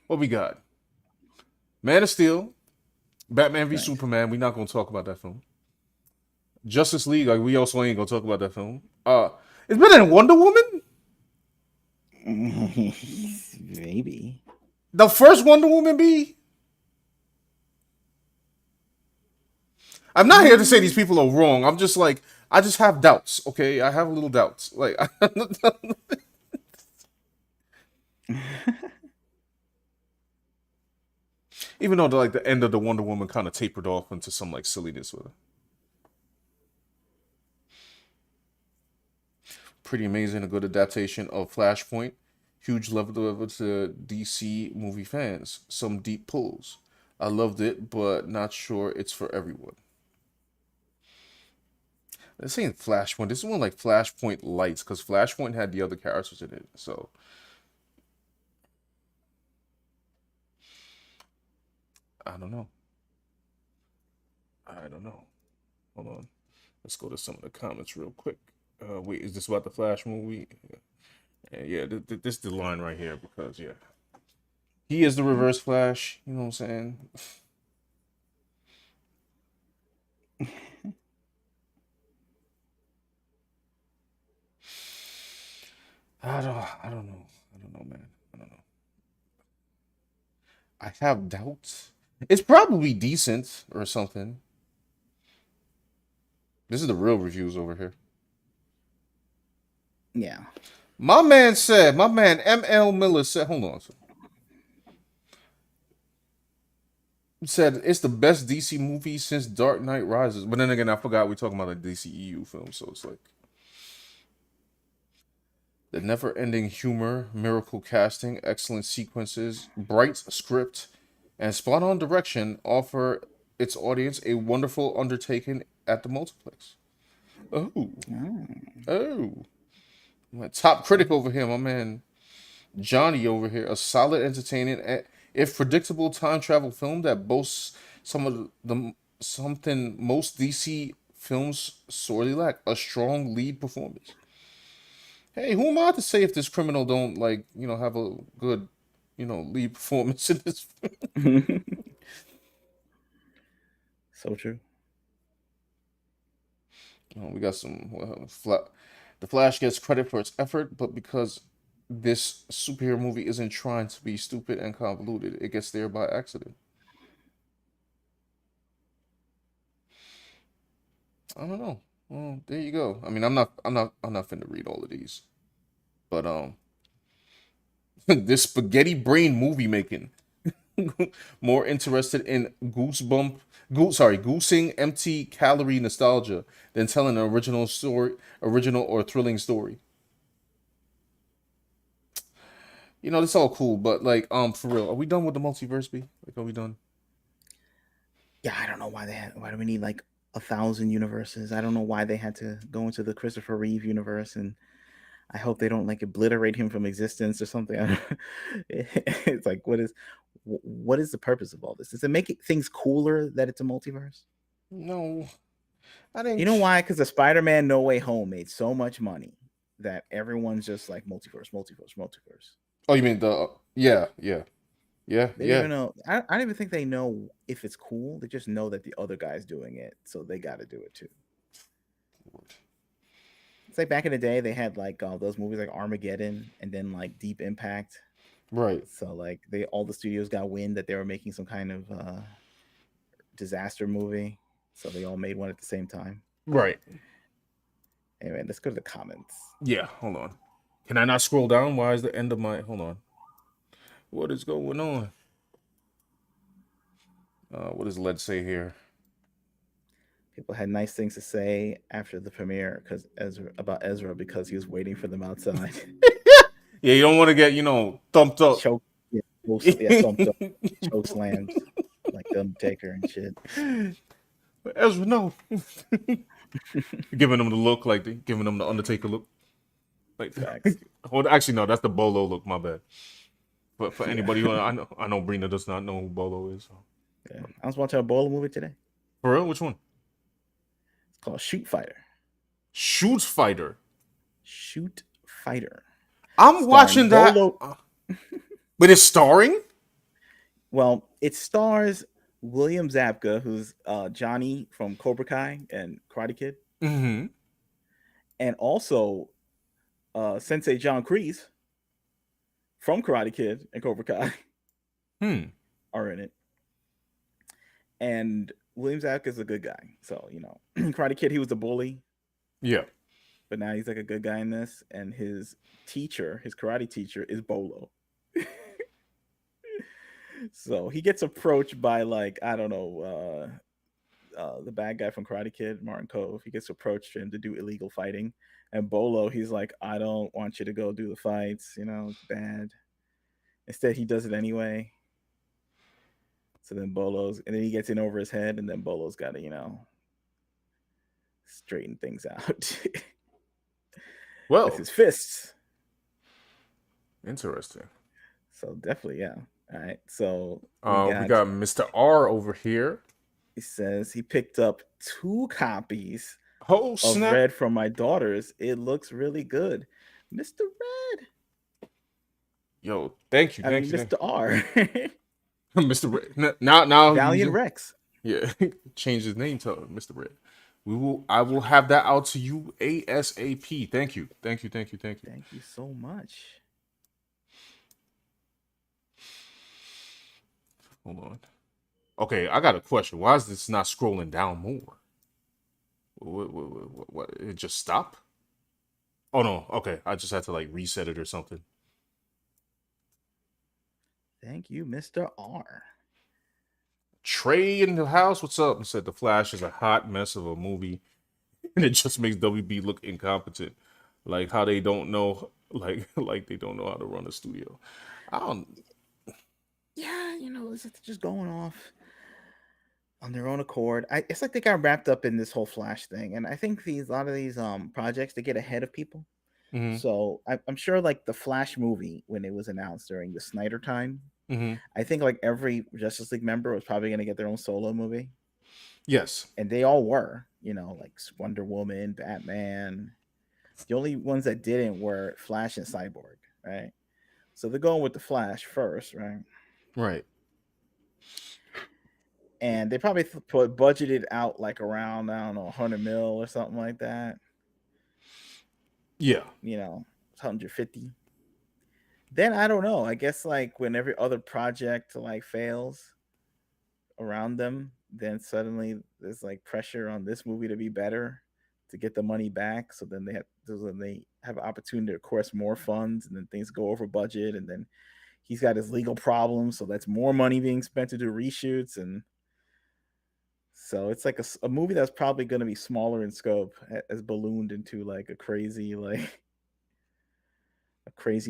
What we got? Man of Steel, Batman v Right. Superman. We're not gonna talk about that film. Justice League. Like we also ain't gonna talk about that film. It's better than Wonder Woman. Maybe. The first Wonder Woman be. I'm not here to say these people are wrong. I'm just like I just have doubts. Okay, I have little doubts. Like even though like the end of the Wonder Woman kind of tapered off into some like silliness with her. Pretty amazing, a good adaptation of Flashpoint. Huge love delivered to DC movie fans. Some deep pulls. I loved it, but not sure it's for everyone. This ain't Flashpoint. This is one like Flashpoint Lights, because Flashpoint had the other characters in it. So I don't know. I don't know. Hold on. Let's go to some of the comments real quick. Wait, is this about the Flash movie? Yeah, this is the line right here because yeah, he is the Reverse Flash. You know what I'm saying? I don't know. I don't know, man. I don't know. I have doubts. It's probably decent or something. This is the real reviews over here. Yeah. My man ML Miller said, hold on. Said it's the best DC movie since Dark Knight Rises. But then again, I forgot we're talking about a DCEU film, so it's like the never-ending humor, miracle casting, excellent sequences, bright script, and spot-on direction offer its audience a wonderful undertaking at the multiplex. Oh, oh, my top critic over here, my man Johnny over here, a solid, entertaining, if predictable time travel film that boasts some of the something most DC films sorely lack: a strong lead performance. Hey, who am I to say if this criminal don't like have a good lead performance in this? So true. We got some the Flash gets credit for its effort, but because this superhero movie isn't trying to be stupid and convoluted, it gets there by accident. I don't know. Well, there you go. I mean, I'm not finna read all of these, but this spaghetti brain movie making. More interested in goosing empty calorie nostalgia than telling an original or thrilling story. That's all cool, but like, for real, are we done with the multiverse? Are we done? Yeah, I don't know why do we need like 1,000 universes? I don't know why they had to go into the Christopher Reeve universe, and I hope they don't like obliterate him from existence or something. It's like, what is the purpose of all this? Does it make things cooler that it's a multiverse? No, I didn't. You know why? Because the Spider-Man No Way Home made so much money that everyone's just like multiverse, multiverse, multiverse. Oh, you mean yeah. They don't even know. I don't even think they know if it's cool. They just know that the other guy's doing it, so they got to do it too. It's like back in the day, they had like those movies like Armageddon and then like Deep Impact. Right. So like all the studios got wind that they were making some kind of disaster movie, so they all made one at the same time. Right. Anyway, let's go to the comments. Yeah, hold on. Can I not scroll down? Why is the end of my... Hold on. What is going on? What does Led say here? People had nice things to say after the premiere about Ezra because he was waiting for them outside. Yeah, you don't want to get, thumped up. Choke, thumped up, choke slammed like the Undertaker and shit. Ezra, no. Giving them the look, like giving them the Undertaker look. Like, Facts. well, actually, no, that's the Bolo look. My bad. But for Yeah. anybody who I know Brina does not know who Bolo is. So. Yeah. I was watching a bowling movie today. For real, which one? It's called Shoot Fighter. Shoot Fighter. Shoot Fighter. I'm Starring watching that. Bolo. But it's starring. Well, it stars William Zabka, who's Johnny from Cobra Kai and Karate Kid, Mm-hmm. and also Sensei John Kreese from Karate Kid and Cobra Kai are in it. And William Zabka is a good guy. So, Karate Kid, he was a bully, Yeah. but now he's like a good guy in this. And his teacher, his karate teacher, is Bolo. So he gets approached by, like, I don't know, the bad guy from Karate Kid, Martin Cove. He gets approached for him to do illegal fighting. And Bolo, he's like, I don't want you to go do the fights. It's bad. Instead, he does it anyway. So then and then he gets in over his head, and then Bolo's got to, straighten things out Well, with his fists. interesting. So definitely, yeah. All right. So We got Mr. R over here. He says he picked up 2 copies Oh, of snap. Red from my daughters. It looks really good. Mr. Red. Yo, thank you. Mr. R. Mr. Red. Now Valiant Rex. Yeah, change his name to Mr. Red. I will have that out to you ASAP. Thank you. Thank you so much. Hold on. Okay, I got a question. Why is this not scrolling down more? What? It just stopped? Oh no. Okay, I just had to like reset it or something. Thank you, Mr. R. Trey in the house. What's up? And said the Flash is a hot mess of a movie, and it just makes WB look incompetent, like how they don't know, like they don't know how to run a studio. I don't. Yeah, it's just going off on their own accord. It's like they got wrapped up in this whole Flash thing, and I think a lot of these projects, they get ahead of people. Mm-hmm. So I'm sure, like the Flash movie, when it was announced during the Snyder time, Mm-hmm. I think like every Justice League member was probably going to get their own solo movie. Yes. And they all were, like Wonder Woman, Batman. The only ones that didn't were Flash and Cyborg, right? So they're going with the Flash first, right? Right. And they probably budgeted out like around, I don't know, 100 mil or something like that. Yeah. 150. Then I don't know. I guess like when every other project like fails around them, then suddenly there's like pressure on this movie to be better to get the money back. So then they have an opportunity to, of course, more funds, and then things go over budget, and then he's got his legal problems, so that's more money being spent to do reshoots, and so it's like a movie that's probably going to be smaller in scope as ballooned into like a crazy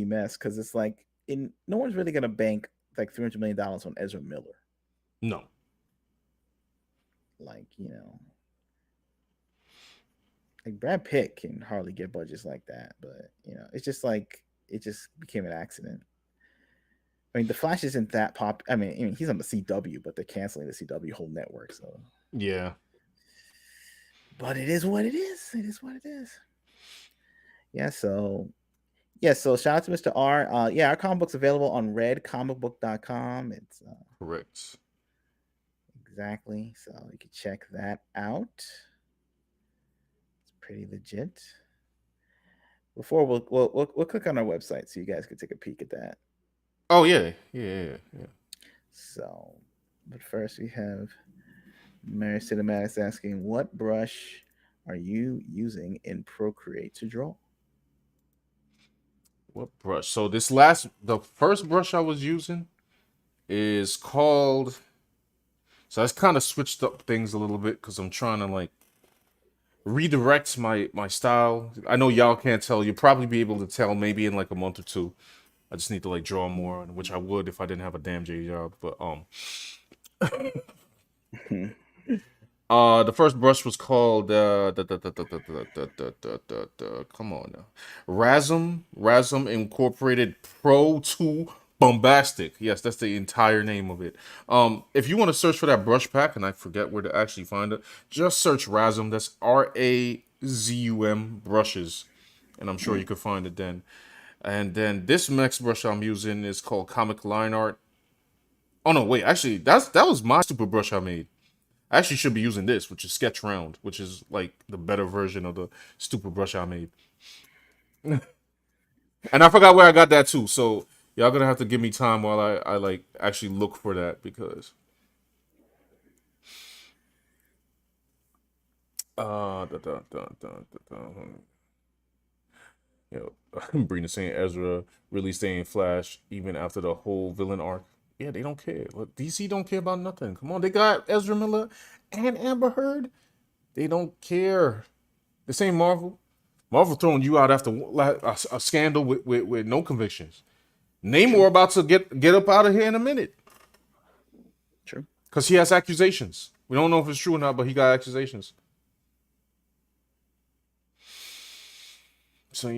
mess, because it's like no one's really going to bank like $300 million on Ezra Miller. No. Like like Brad Pitt can hardly get budgets like that, but it's just like it just became an accident. I mean, the Flash isn't that pop. I mean, he's on the CW, but they're canceling the CW whole network. So yeah, but it is what it is. It is what it is. Yeah. So shout out to Mr. R. Our comic book's available on redcomicbook.com. It's correct. Exactly. So you can check that out. It's pretty legit. Before we'll click on our website so you guys can take a peek at that. Oh yeah. So, but first we have Mary Cinematics asking, what brush are you using in Procreate to draw? What brush? So the first brush I was using is called. So that's kind of switched up things a little bit because I'm trying to like redirect my style. I know y'all can't tell. You'll probably be able to tell maybe in like a month or two. I just need to like draw more, which I would if I didn't have a damn J job. But The first brush was called come on now, Rasm Incorporated Pro 2 Bombastic. Yes, that's the entire name of it. If you want to search for that brush pack, and I forget where to actually find it, just search Rasm. That's Razum brushes, and I'm sure you could find it then. And then this next brush I'm using is called Comic Line Art. Oh no, wait, actually, that was my stupid brush I made. I actually should be using this, which is Sketch Round, which is like the better version of the stupid brush I made. And I forgot where I got that too. So y'all gonna have to give me time while I like actually look for that because you know Brina saying Ezra really staying Flash even after the whole villain arc. Yeah, they don't care. Look, DC don't care about nothing. Come on, they got Ezra Miller and Amber Heard. They don't care. The same Marvel. Marvel throwing you out after a scandal with no convictions. True. Namor about to get up out of here in a minute True. because he has accusations. We don't know if it's true or not, but he got accusations. So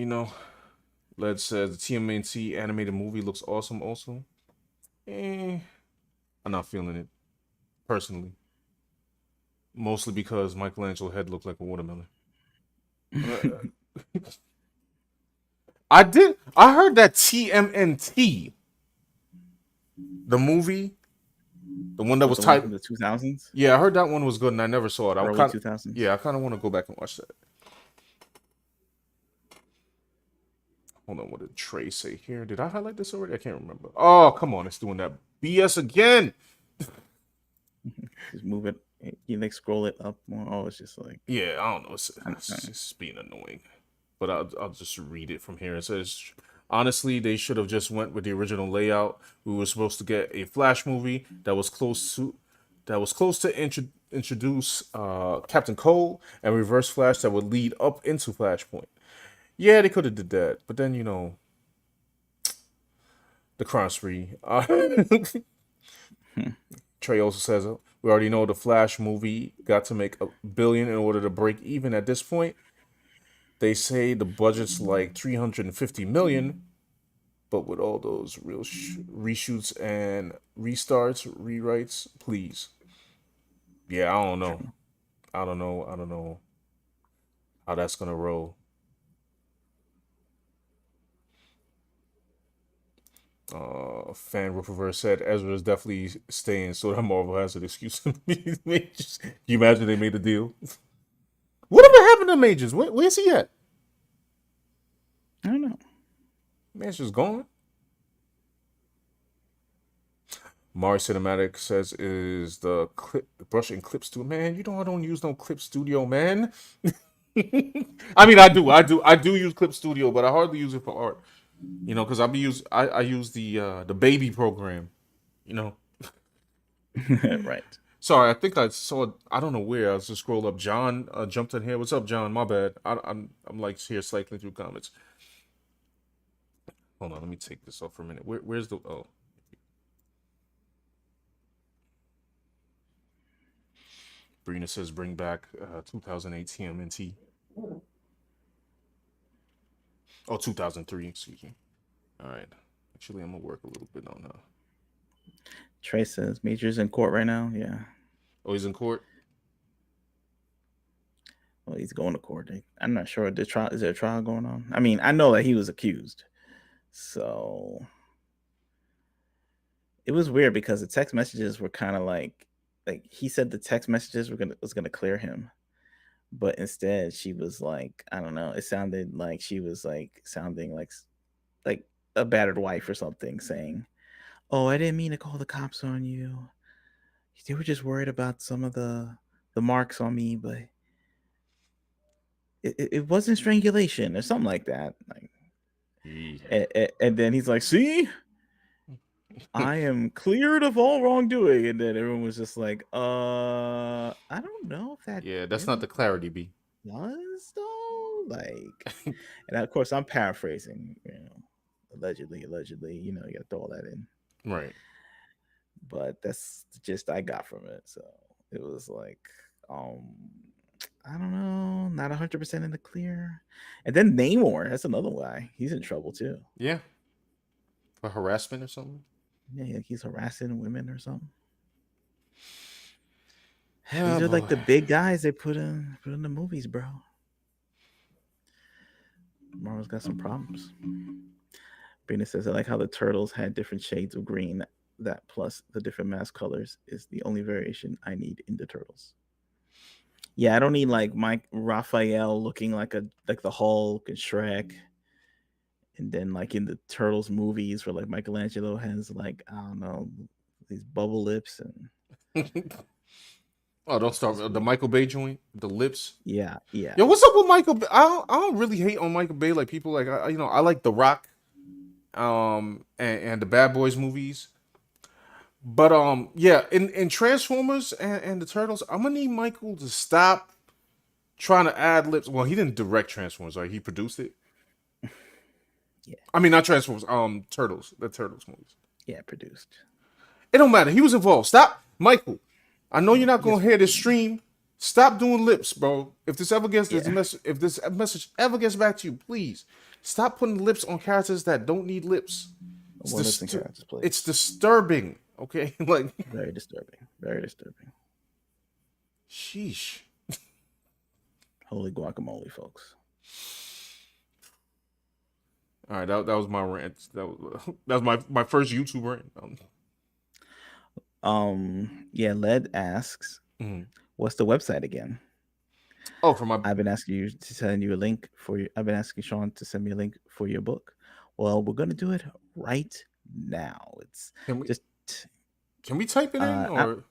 Led says the TMNT animated movie looks awesome. Also, I'm not feeling it personally. Mostly because Michelangelo head looked like a watermelon. I did. I heard that TMNT, the movie, the one that Was was the one tied. from the 2000s, Yeah, I heard that one was good, and I never saw it. I'm early kind. 2000s? Yeah, I kind of want to go back and watch that. Hold on, what did Trey say here? Did I highlight this already? I can't remember. Oh, come on, it's doing that BS again. Just move it. You like scroll it up more. Oh, it's just like Yeah, I don't know. I don't It's know. just being annoying. But I'll just read it from here. It says, honestly, they should have just went with the original layout. We were supposed to get a Flash movie that was close to introduce Captain Cole and Reverse Flash that would lead up into Flashpoint. Yeah, they could have did that, but then the crime spree. Hmm. Trey also says we already know the Flash movie got to make $1 billion in order to break even at this point. They say the budget's like 350 million, but with all those real reshoots and restarts, rewrites, please. Yeah, I don't know. True. I don't know. I don't know how that's gonna roll. Fan Rippaverse said Ezra is definitely staying, so that Marvel has an excuse. Can you imagine they made a deal? Whatever happened to Majors? Where's he at? I don't know. Man's just gone. Mars Cinematic says is the clip brush and clip studio. Man, you know I don't use no clip studio, man. I mean I do use Clip Studio, but I hardly use it for art. Because I use the baby program. You know. Right. Sorry, I think I saw. I don't know where. I was just scroll up. John jumped in here. What's up, John? My bad. I'm like here cycling through comments. Hold on, let me take this off for a minute. Where's the oh? Brina says bring back 2008 TMNT. Oh, 2003. Excuse me. All right. Actually, I'm gonna work a little bit on that. Trey says Major's in court right now. Yeah. Oh, he's in court. Well, he's going to court. I'm not sure. The trial is there a trial going on? I mean, I know that he was accused. So it was weird because the text messages were kind of like he said the text messages was gonna clear him, but instead she was like, I don't know. It sounded like she was like sounding like a battered wife or something, saying, "Oh, I didn't mean to call the cops on you. They were just worried about some of the marks on me, but it wasn't strangulation or something like that." Like, Yeah. and then he's like, "See, I am cleared of all wrongdoing," and then everyone was just like, I don't know if that Yeah, that's not really the clarity B. was though." Like, and of course I'm paraphrasing, allegedly, you got to throw all that in, Right. but that's the gist I got from it. So it was like, Um, I don't know, not 100% in the clear. And then Namor, that's another guy. He's in trouble too. Yeah, for harassment or something. Yeah, he's harassing women or something. Yeah, These are like boy. the big guys they put in the movies, bro. Marvel's got some problems. Brina says, I like how the turtles had different shades of green. That plus the different mask colors is the only variation I need in the turtles. Yeah, I don't need like Mike Raphael looking like the Hulk and Shrek. And then like in the Turtles movies where like Michelangelo has like, I don't know, these bubble lips and Oh, don't start just with the weird. Michael Bay joint, the lips. Yeah, Yo, yeah. what's up with Michael Bay? I don't really hate on Michael Bay like people like I like The Rock, and the Bad Boys movies. But yeah, in Transformers and the Turtles, I'm gonna need Michael to stop trying to add lips. Well, he didn't direct Transformers, right? He produced it. Yeah, I mean, not Transformers, Turtles, the Turtles movies. yeah, produced. It don't matter. He was involved. Stop, Michael. I know you're not gonna Yes, hear this stream. Stop doing lips, bro. If this ever gets this yeah. message, if this message ever gets back to you, please stop putting lips on characters that don't need lips. It's More lips and characters, it's please. disturbing. Okay, like, Very disturbing. Very disturbing. sheesh. Holy guacamole, folks. All right, that was my rant. That was my first YouTube rant. Yeah, Led asks, Mhm. what's the website again? Oh, for my I've been asking you to send you a link for your. I've been asking Sean to send me a link for your book. Well, we're gonna do it right now. It's can we just can we type it in I, or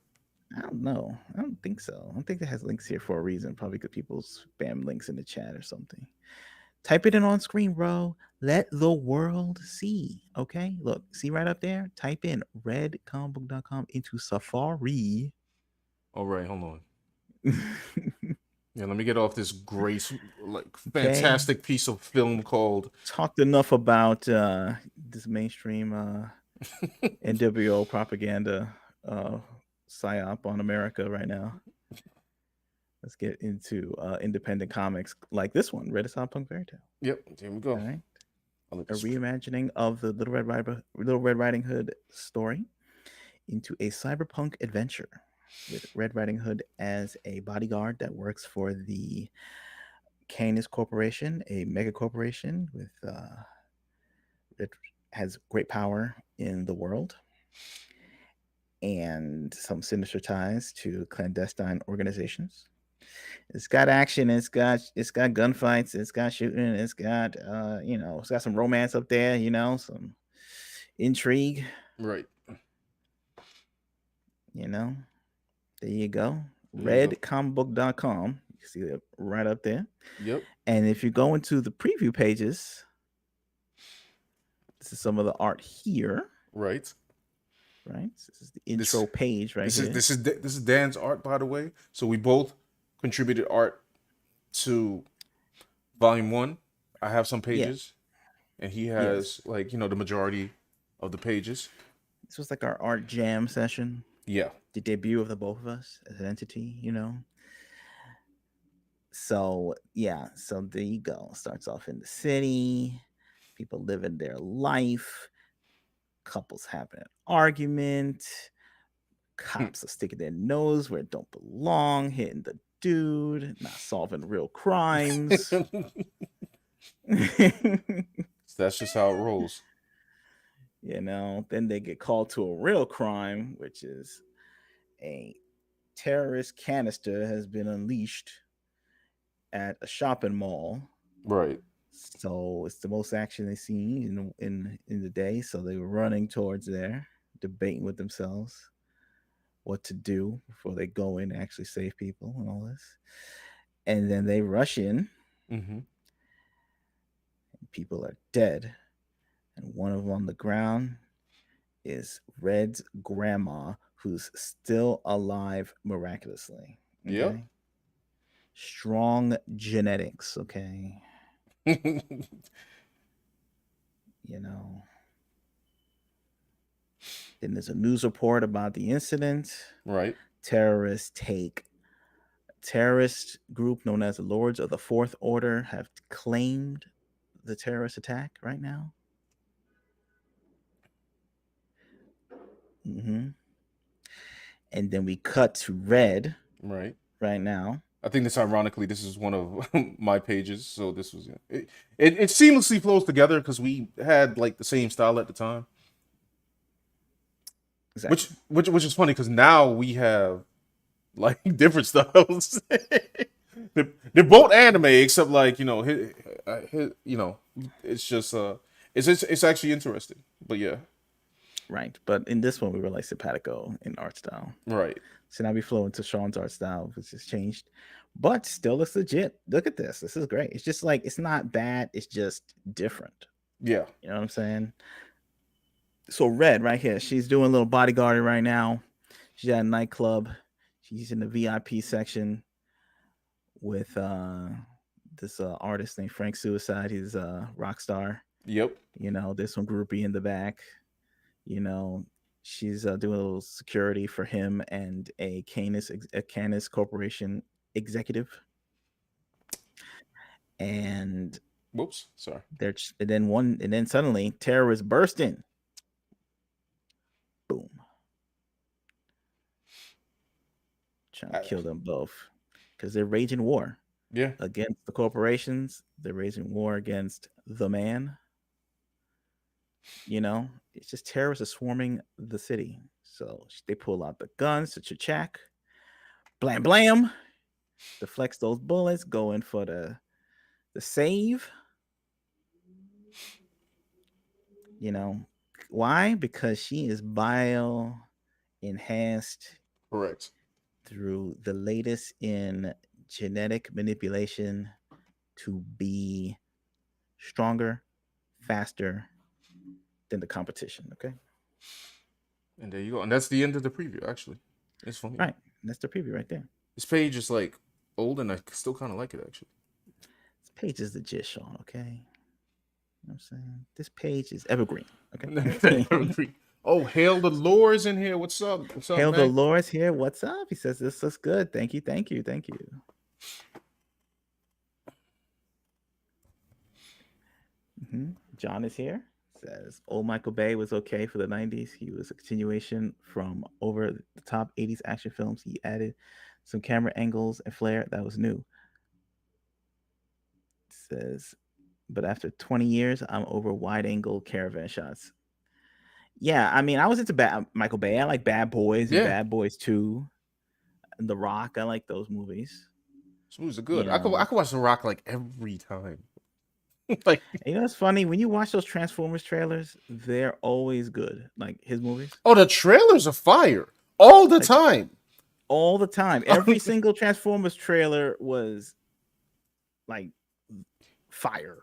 I don't know. I don't think so. I don't think it has links here for a reason. Probably because people spam links in the chat or something. Type it in on screen, bro. Let the world see. Okay, look, see right up there. Type in redcomicbook.com into Safari. all right, hold on. Yeah, let me get off this great, like, Okay, fantastic piece of film called. talked enough about this mainstream NWO propaganda psyop on America right now. Let's get into independent comics like this one, Red Cyberpunk Fairytale. Yep, here we go. All right, I'll let a this- reimagining of the Little Red Riding Hood story into a cyberpunk adventure with Red Riding Hood as a bodyguard that works for the Canis Corporation, a mega corporation with that has great power in the world and some sinister ties to clandestine organizations. It's got action. It's got gunfights. It's got shooting. It's got it's got some romance up there. Some intrigue. right. You know, there you go. There you go. Redcomicbook.com. You can see it right up there. Yep. And if you go into the preview pages, this is some of the art here. Right. Right. This is the intro page right here. This is Dan's art, by the way. So we both contributed art to volume 1. I have some pages, and he has the majority of the pages. This was like our art jam session. Yeah. The debut of the both of us as an entity. So so there you go. Starts off in the city. People living their life. Couples having an argument. Cops are sticking their nose where it don't belong, hitting the dude, not solving real crimes. That's just how it rolls. Then they get called to a real crime, which is a terrorist canister has been unleashed at a shopping mall. Right. So it's the most action they've seen in the day. So they were running towards there, debating with themselves what to do before they go in and actually save people and all this. And then they rush in. Mm-hmm. People are dead. And one of them on the ground is Red's grandma, who's still alive miraculously. Okay? Yep. Strong genetics, okay? Then there's a news report about the incident. Right. Terrorists take terrorist group known as the Lords of the Fourth Order have claimed the terrorist attack right now. And then we cut to red Right. right now. I think this ironically, this is one of my pages, so this was it seamlessly flows together because we had like the same style at the time. Exactly. Which is funny because now we have like different styles. They're both anime, except like it's just it's actually interesting. But yeah, Right. But in this one, we were like simpatico in art style. right. So now we flow into Sean's art style, which has changed, but still looks legit. Look at this. This is great. It's just like, it's not bad. It's just different. Yeah. You know what I'm saying? So red right here. She's doing a little bodyguarding right now. She's at a nightclub. She's in the VIP section with this artist named Frank Suicide. He's a rock star. Yep. You know, there's some groupie in the back. You know, she's doing a little security for him and a Canis Corporation executive. And whoops, sorry. And then suddenly terrorists burst in. Boom. Trying to kill them both because they're waging war. Yeah. Against the corporations. They're waging war against the man. You know, it's just terrorists are swarming the city. So they pull out the guns to Chachak. Blam, blam. Deflects those bullets. Go in for the save. You know, why? Because she is bio enhanced. Correct. Through the latest in genetic manipulation to be stronger, faster than the competition. Okay. And there you go. And that's the end of the preview, actually. It's funny. Right. That's the preview right there. This page is like old and I still kind of like it, actually. This page is legit, Sean. Okay. You know what I'm saying? This page is evergreen. Okay. Evergreen. Oh, Hail the Lore's in here. What's up? What's up, Hail man? the Lore's here. What's up? He says this looks good. Thank you. Thank you. Thank you. John is here. Says old Michael Bay was okay for the 90s. He was a continuation from over the top 80s action films. He added some camera angles and flair that was new. Says, but after 20 years, I'm over wide angle caravan shots. Yeah, I mean, I was into Michael Bay. I like Bad Boys and Bad Boys 2. And The Rock. I like those movies. Those movies are good. You know, I could watch The Rock like every time. Like, you know, it's funny when you watch those Transformers trailers, they're always good. Like his movies. Oh, the trailers are fire all the time. All the time. Every single Transformers trailer was like fire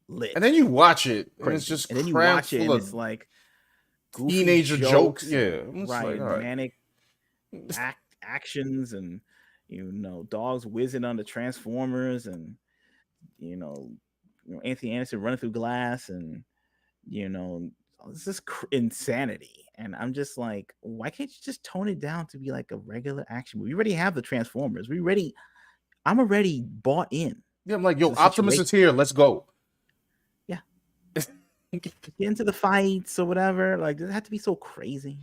lit. And then you watch it, and it's just and then you watch it, and it's like teenager jokes. Yeah, right. Manic actions, and dogs whizzing on the Transformers, and Anthony Anderson running through glass, and this is insanity. And I'm just like, why can't you just tone it down to be like a regular action movie? We already have the Transformers. I'm already bought in. Yeah, I'm like, yo, Optimus is here. Let's go. Yeah. Get into the fights or whatever. Like, does it have to be so crazy?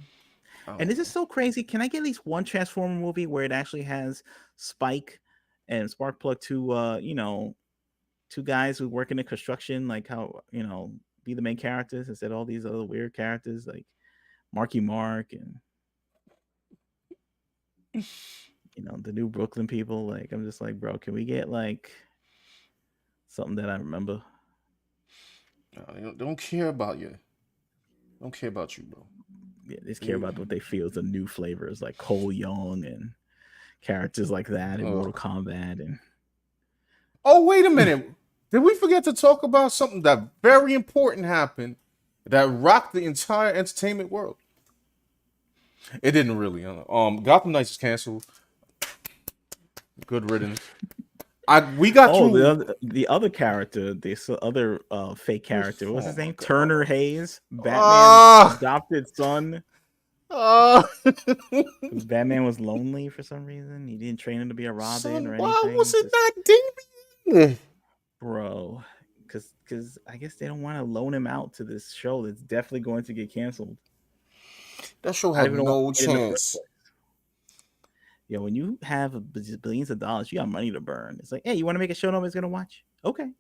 And this is so crazy. Can I get at least one Transformer movie where it actually has Spike and Sparkplug, two guys who work in the construction, like how, be the main characters instead of all these other weird characters like Marky Mark and the new Brooklyn people. Like, I'm just like, bro, can we get like something that I remember? No, don't care about you. Don't care about you, bro. Yeah, they just care about what they feel is the new flavors, like Cole Young and characters like that in Mortal Kombat. And oh, wait a minute. Did we forget to talk about something that very important happened that rocked the entire entertainment world? It didn't really. Gotham Knights is canceled. Good riddance. We got through the other character, this other fake character. What's his name? Turner Hayes, Batman's adopted son. Batman was lonely for some reason. He didn't train him to be a Robin Son, or why anything. was it Just, not Damien? bro, because I guess they don't want to loan him out to this show that's definitely going to get canceled. That show I had don't even know no why they made it in the first chance. place. Yeah, when you have billions of dollars, you got money to burn. It's like, hey, you want to make a show nobody's gonna watch? Okay.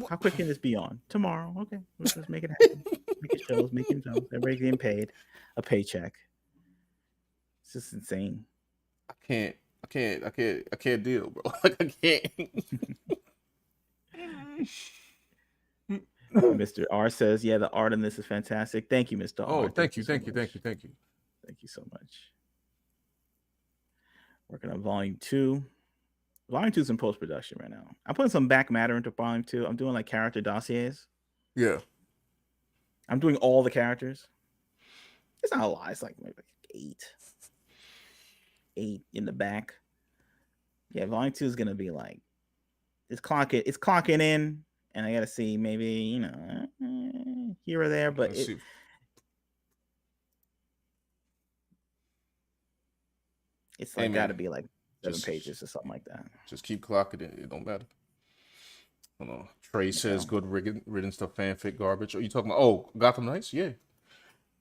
How quick can this be on? Tomorrow. Okay, let's just make it happen. Making shows, making films. Everybody's getting paid a paycheck. It's just insane. I can't deal, bro. Like I can't. Mr. R says, yeah, the art in this is fantastic. Thank you, Mr. Oh, R. thank you. so much. Thank you. Thank you so much. Working on volume 2. Volume 2 is in post-production right now. I'm putting some back matter into volume 2. I'm doing like character dossiers. Yeah. I'm doing all the characters. It's not a lot. It's like maybe 8 in the back. Yeah, volume 2 is gonna be like it's clocking in, and I gotta see maybe here or there, but it's like gotta be like 7 pages or something like that. Just keep clocking it. It don't matter. Hold on. Trey says good riddance to fanfic garbage. Are you talking about Gotham Knights? Yeah.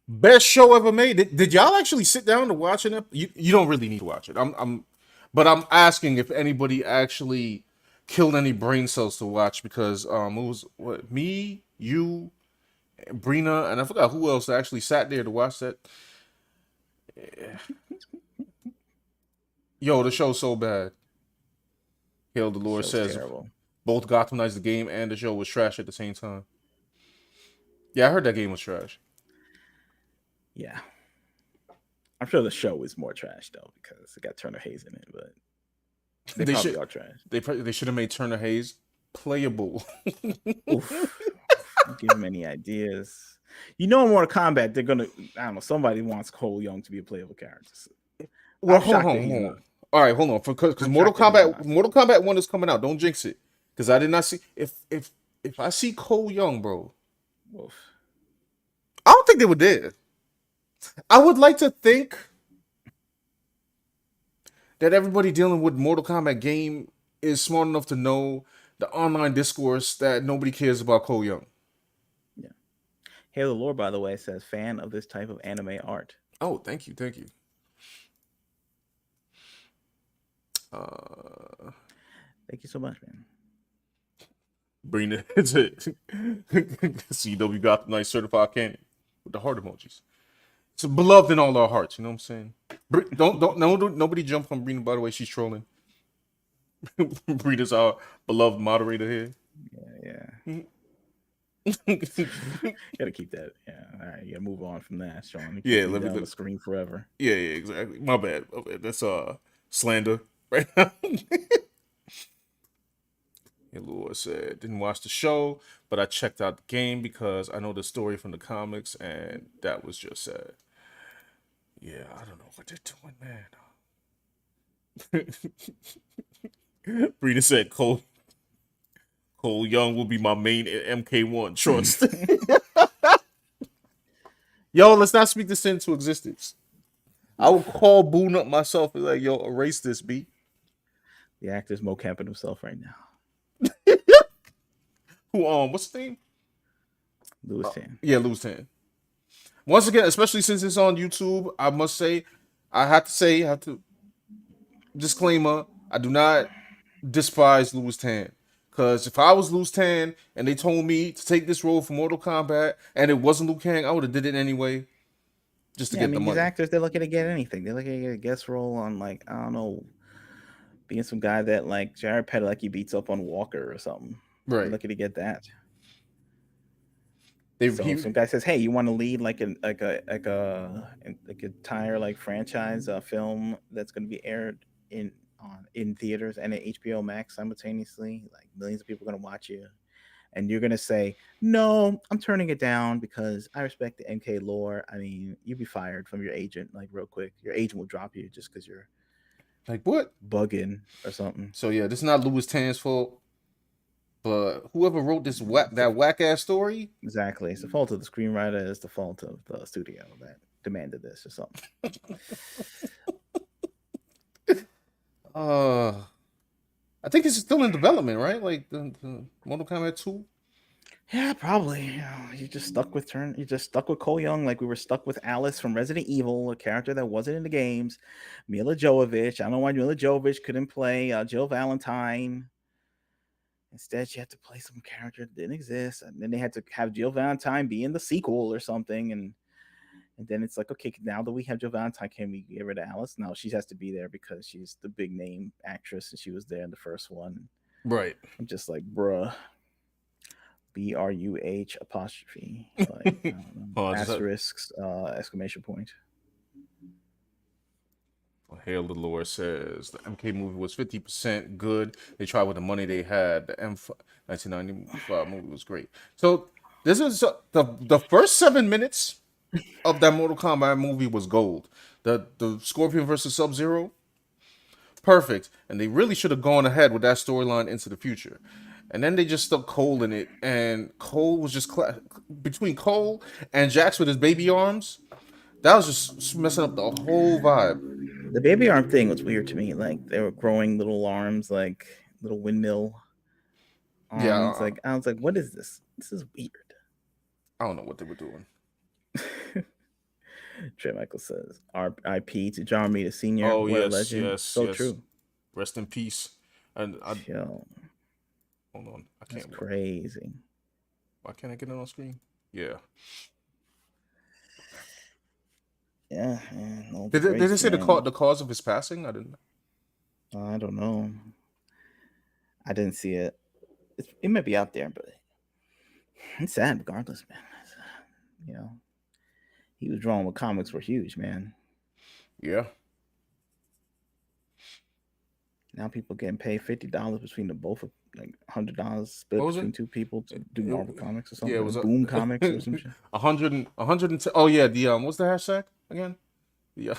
Best show ever made. Did y'all actually sit down to watch it? You don't really need to watch it. But I'm asking if anybody actually killed any brain cells to watch, because it was me, you, Brina, and I forgot who else actually sat there to watch that. Yeah. Yo, the show's so bad. Hail the Lord says terrible. Both Gotham Knights, the game, and the show was trash at the same time. Yeah, I heard that game was trash. Yeah. I'm sure the show is more trash, though, because it got Turner Hayes in it, but they probably are trash. They should have made Turner Hayes playable. Oof. Give him any ideas. In Mortal Kombat, they're going to, I don't know, somebody wants Cole Young to be a playable character. So well, hold on. All right, hold on. Because Mortal Kombat 1 is coming out. Don't jinx it. Because I did not see... If I see Cole Young, bro, oof. I don't think they were there. I would like to think that everybody dealing with Mortal Kombat game is smart enough to know the online discourse that nobody cares about Cole Young. Yeah. Hail the Lord, by the way, says fan of this type of anime art. Oh, thank you. Thank you so much, man. Brina, it's it. CW got the nice certified canon with the heart emojis. It's beloved in all our hearts. You know what I'm saying? Nobody jump on Brina. By the way, she's trolling. Brina's our beloved moderator here. Yeah. Gotta keep that. Yeah. All right. You gotta move on from that, Sean. Let me on the screen forever. Yeah, exactly. My bad. That's slander right now. Lord said, didn't watch the show, but I checked out the game because I know the story from the comics, and that was just sad. Yeah, I don't know what they're doing, man. Brina said, Cole Young will be my main MK1. Trust. Yo, let's not speak this into existence. I will call Boone up myself and like, yo, erase this, B. The actor's mo-camping himself right now. Who what's the name? Louis Tan. Yeah, Louis Tan. Once again, especially since it's on YouTube, I must say, I have to disclaimer, I do not despise Louis Tan. Because if I was Louis Tan and they told me to take this role for Mortal Kombat and it wasn't Liu Kang, I would have did it anyway. Just to get the money. These actors, they're looking to get anything. They're looking to get a guest role on, like, I don't know, being some guy that, like, Jared Padalecki beats up on Walker or something. Right. They're looking to get that. Some guy says, "Hey, you want to lead like an entire like franchise film that's going to be aired in theaters and at HBO Max simultaneously? Like millions of people are going to watch you, and you're going to say, no, I'm turning it down because I respect the MK lore. I mean, you'd be fired from your agent like real quick. Your agent will drop you just because you're like what bugging or something. So yeah, this is not Louis Tan's fault. But whoever wrote this whack ass story, exactly, it's the fault of the screenwriter. It's the fault of the studio demanded this or something. I think it's still in development, right? Like the Mortal Kombat 2. Yeah, probably. You just stuck with You just stuck with Cole Young, like we were stuck with Alice from Resident Evil, a character that wasn't in the games. Mila Jovovich. I don't know why Mila Jovovich couldn't play Jill Valentine. Instead, she had to play some character that didn't exist, and then they had to have Jill Valentine be in the sequel or something, and then it's like, okay, now that we have Jill Valentine, can we get rid of Alice? No, she has to be there because she's the big name actress, and she was there in the first one. Right. I'm just like, bruh. BRUH apostrophe, like I don't know, asterisks, exclamation point. Hail the Lord says the MK movie was 50% good. They tried with the money they had. The 1995 movie was great. So this is the first 7 minutes of that Mortal Kombat movie was gold. The Scorpion versus Sub-Zero, perfect. And they really should have gone ahead with that storyline into the future. And then they just stuck Cole in it, and Cole was just between Cole and Jax with his baby arms. That was just messing up the whole vibe. The baby arm thing was weird to me. Like they were growing little arms, like little windmill arms. Yeah, Like I was like, what is this? This is weird. I don't know what they were doing. Trey Michael says, R.I.P. to John Romita Sr. Oh, what yes, a legend. yes, So yes. true. Rest in peace. And Yo, hold on, I that's can't. crazy. Why can't I get it on screen? Yeah. Yeah, man. Did they say the cause of his passing? I didn't. I don't know. I didn't see it. It might be out there, but it's sad regardless, man. You know, he was drawn when comics were huge, man. Yeah. Now people getting paid $50 between the both of like $100 split between two people to do Marvel comics or something. Yeah, it was Boom Comics or some shit. 110. Oh yeah, the what's the hashtag again? Yeah.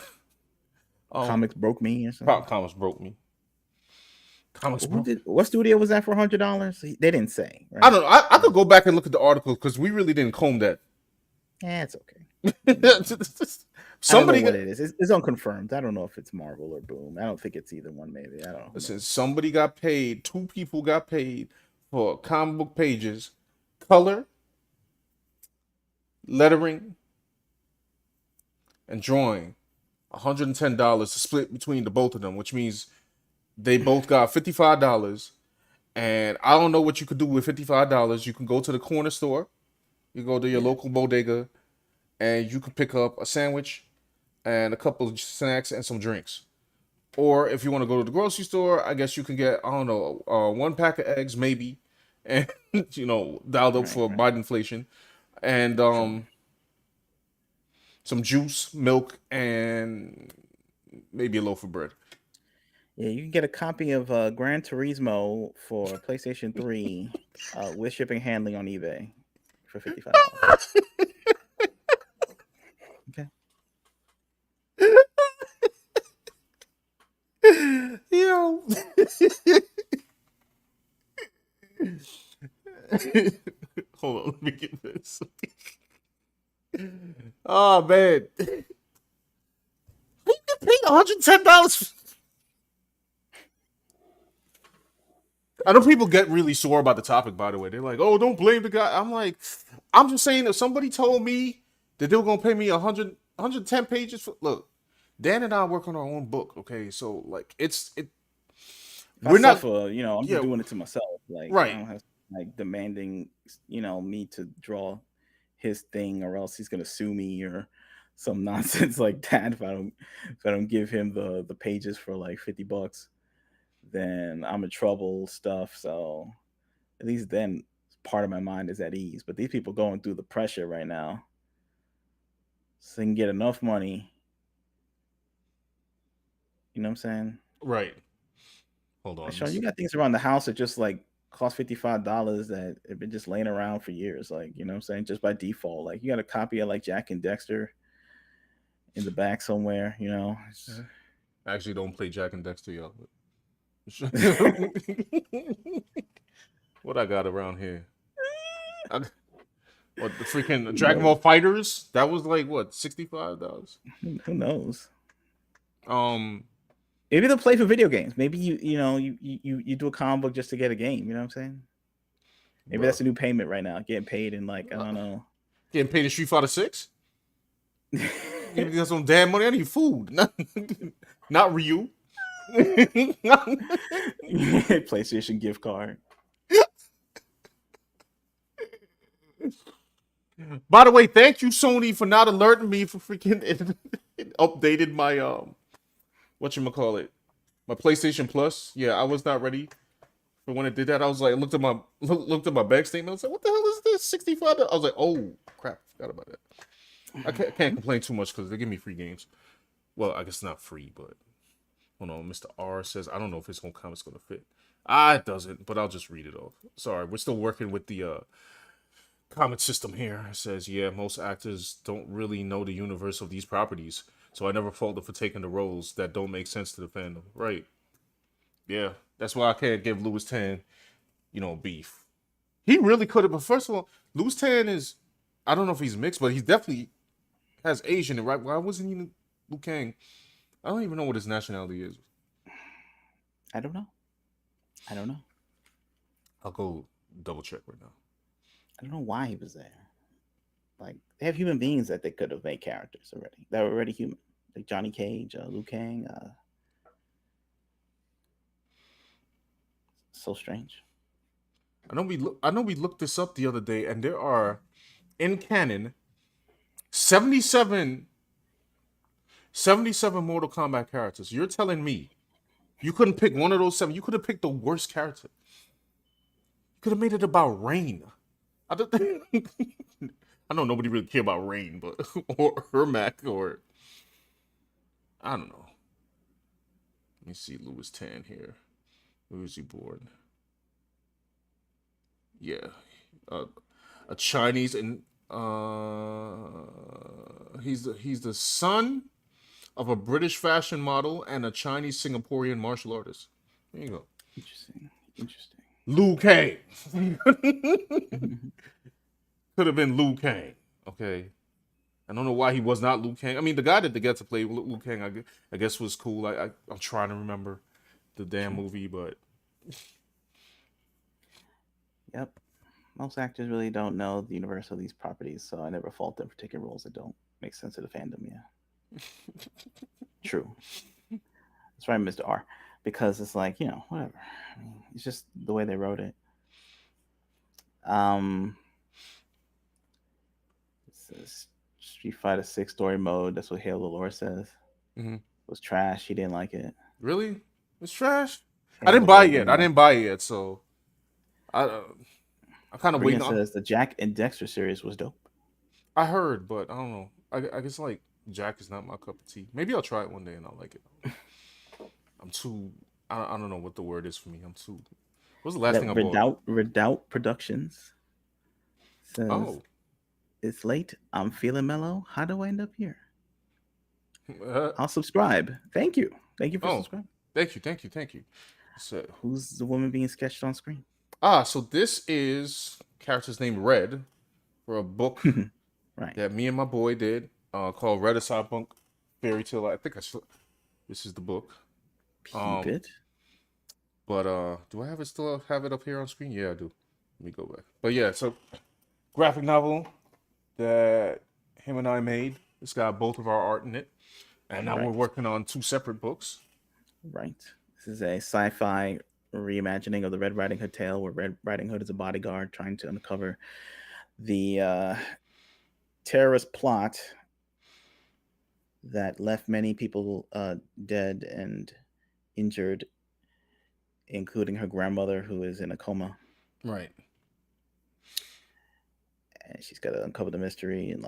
Comics broke me or something. Comics broke me. What studio was that for $100? They didn't say. Right? I don't know. I could go back and look at the article because we really didn't comb that. Yeah, it's okay. Somebody, I don't know what it is. It's unconfirmed. I don't know if it's Marvel or Boom. I don't think it's either one. Maybe I don't know. Listen, somebody got paid. 2 people got paid for comic book pages, color, lettering, and drawing. $110 to split between the both of them, which means they both got $55. And I don't know what you could do with $55. You can go to the corner store, you go to your local bodega, and you can pick up a sandwich and a couple of snacks and some drinks. Or if you want to go to the grocery store, I guess you can get, I don't know, 1 pack of eggs maybe, and dialed up for Biden inflation, and some juice, milk, and maybe a loaf of bread. Yeah, you can get a copy of Gran Turismo for PlayStation 3 with shipping handling on eBay for $55. Okay. Yo. Hold on, let me get this. Oh man. You get paid $110. I know people get really sore about the topic, by the way. They're like, oh, don't blame the guy. I'm like, I'm just saying if somebody told me that they were gonna pay me 110 pages for look, Dan and I work on our own book, okay? So like we're not I'm doing it to myself. Like right. I don't have like demanding, me to draw his thing or else he's gonna sue me or some nonsense like that if I don't give him the pages for like $50, then I'm in trouble stuff. So at least then part of my mind is at ease. But these people going through the pressure right now, so they can get enough money. You know what I'm saying? Right. Hold on. Sean, you got things around the house that just like cost $55 that have been just laying around for years. Like, you know what I'm saying? Just by default. Like you got a copy of like Jack and Dexter in the back somewhere, I actually don't play Jack and Dexter, y'all. What I got around here? What the freaking Dragon Ball Fighters? That was like what, $65? Who knows? Um, Maybe they'll play for video games. Maybe you do a comic book just to get a game. You know what I'm saying? Maybe that's a new payment right now. Getting paid in like I don't know. getting paid in Street Fighter 6. Give me some damn money. I need food. Not Ryu. PlayStation gift card. By the way, thank you, Sony, for not alerting me for freaking it updated my whatchamacallit, my PlayStation Plus. Yeah, I was not ready for when it did that. I was like, looked at my bank statement. I was like, what the hell is this? $65. I was like, oh crap, forgot about that. I can't complain too much because they give me free games. Well, I guess not free, but hold on. Mr. R says, I don't know if his home comic's gonna fit. It doesn't, but I'll just read it off. Sorry, we're still working with the comment system here. It says, yeah, most actors don't really know the universe of these properties, so I never fault them for taking the roles that don't make sense to the fandom. Right. Yeah, that's why I can't give Louis Tan, beef. He really could have, but first of all, Louis Tan is, I don't know if he's mixed, but he definitely has Asian, right? Why wasn't he Liu Kang? I don't even know what his nationality is. I don't know. I'll go double check right now. I don't know why he was there. Like they have human beings that they could have made characters already. That were already human, like Johnny Cage, Liu Kang. So strange. I know we looked this up the other day, and there are in canon 77 Mortal Kombat characters. You're telling me you couldn't pick one of those 7? You could have picked the worst character. You could have made it about Rain. I know nobody really care about Rain, but or Hermac, or I don't know. Let me see Louis Tan here. Where was he born? Yeah, a Chinese, and he's the son of a British fashion model and a Chinese Singaporean martial artist. There you go. Interesting. Liu Kang. Could have been Liu Kang. Okay. I don't know why he was not Liu Kang. I mean, the guy that they got to play Liu Kang, I guess was cool. I'm trying to remember the damn movie, but yep. Most actors really don't know the universe of these properties, so I never fault them for taking roles that don't make sense to the fandom. Yeah. True. That's right, Mr. R. Because it's like, whatever. I mean, it's just the way they wrote it. It says Street Fighter 6 story mode. That's what Halo Lore says. Mm-hmm. It was trash. He didn't like it. Really? It's trash? I didn't buy it yet. So I kind of waiting on. Says the Jack and Dexter series was dope. I heard, but I don't know. I guess like Jack is not my cup of tea. Maybe I'll try it one day and I'll like it. I'm too. I don't know what the word is for me. I'm too. What's the last thing I bought? Redoubt Productions says, it's late. I'm feeling mellow. How do I end up here? I'll subscribe. Thank you for subscribing. Thank you. So, who's the woman being sketched on screen? So this is character's named Red for a book right that me and my boy did called Red, a Cyberpunk Fairytale. I think this is the book. Keep it. But do I have it up here on screen? Yeah, I do. Let me go back. But yeah, so graphic novel that him and I made. It's got both of our art in it. And now we're working on 2 separate books. Right. This is a sci-fi reimagining of the Red Riding Hood tale, where Red Riding Hood is a bodyguard trying to uncover the terrorist plot that left many people dead and injured, including her grandmother, who is in a coma. Right. And she's got to uncover the mystery and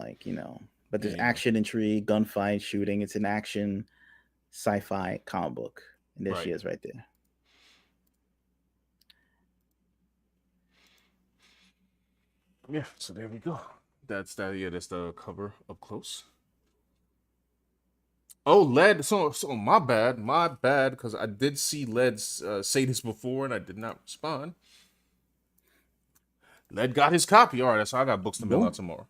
but there's action, intrigue, gunfight, shooting. It's an action sci-fi comic book. And there she is right there. Yeah, so there we go. That's the cover up close. Oh, Led. So my bad, because I did see Led say this before and I did not respond. Led got his copy. All right, so I got books to mail out Boom. tomorrow.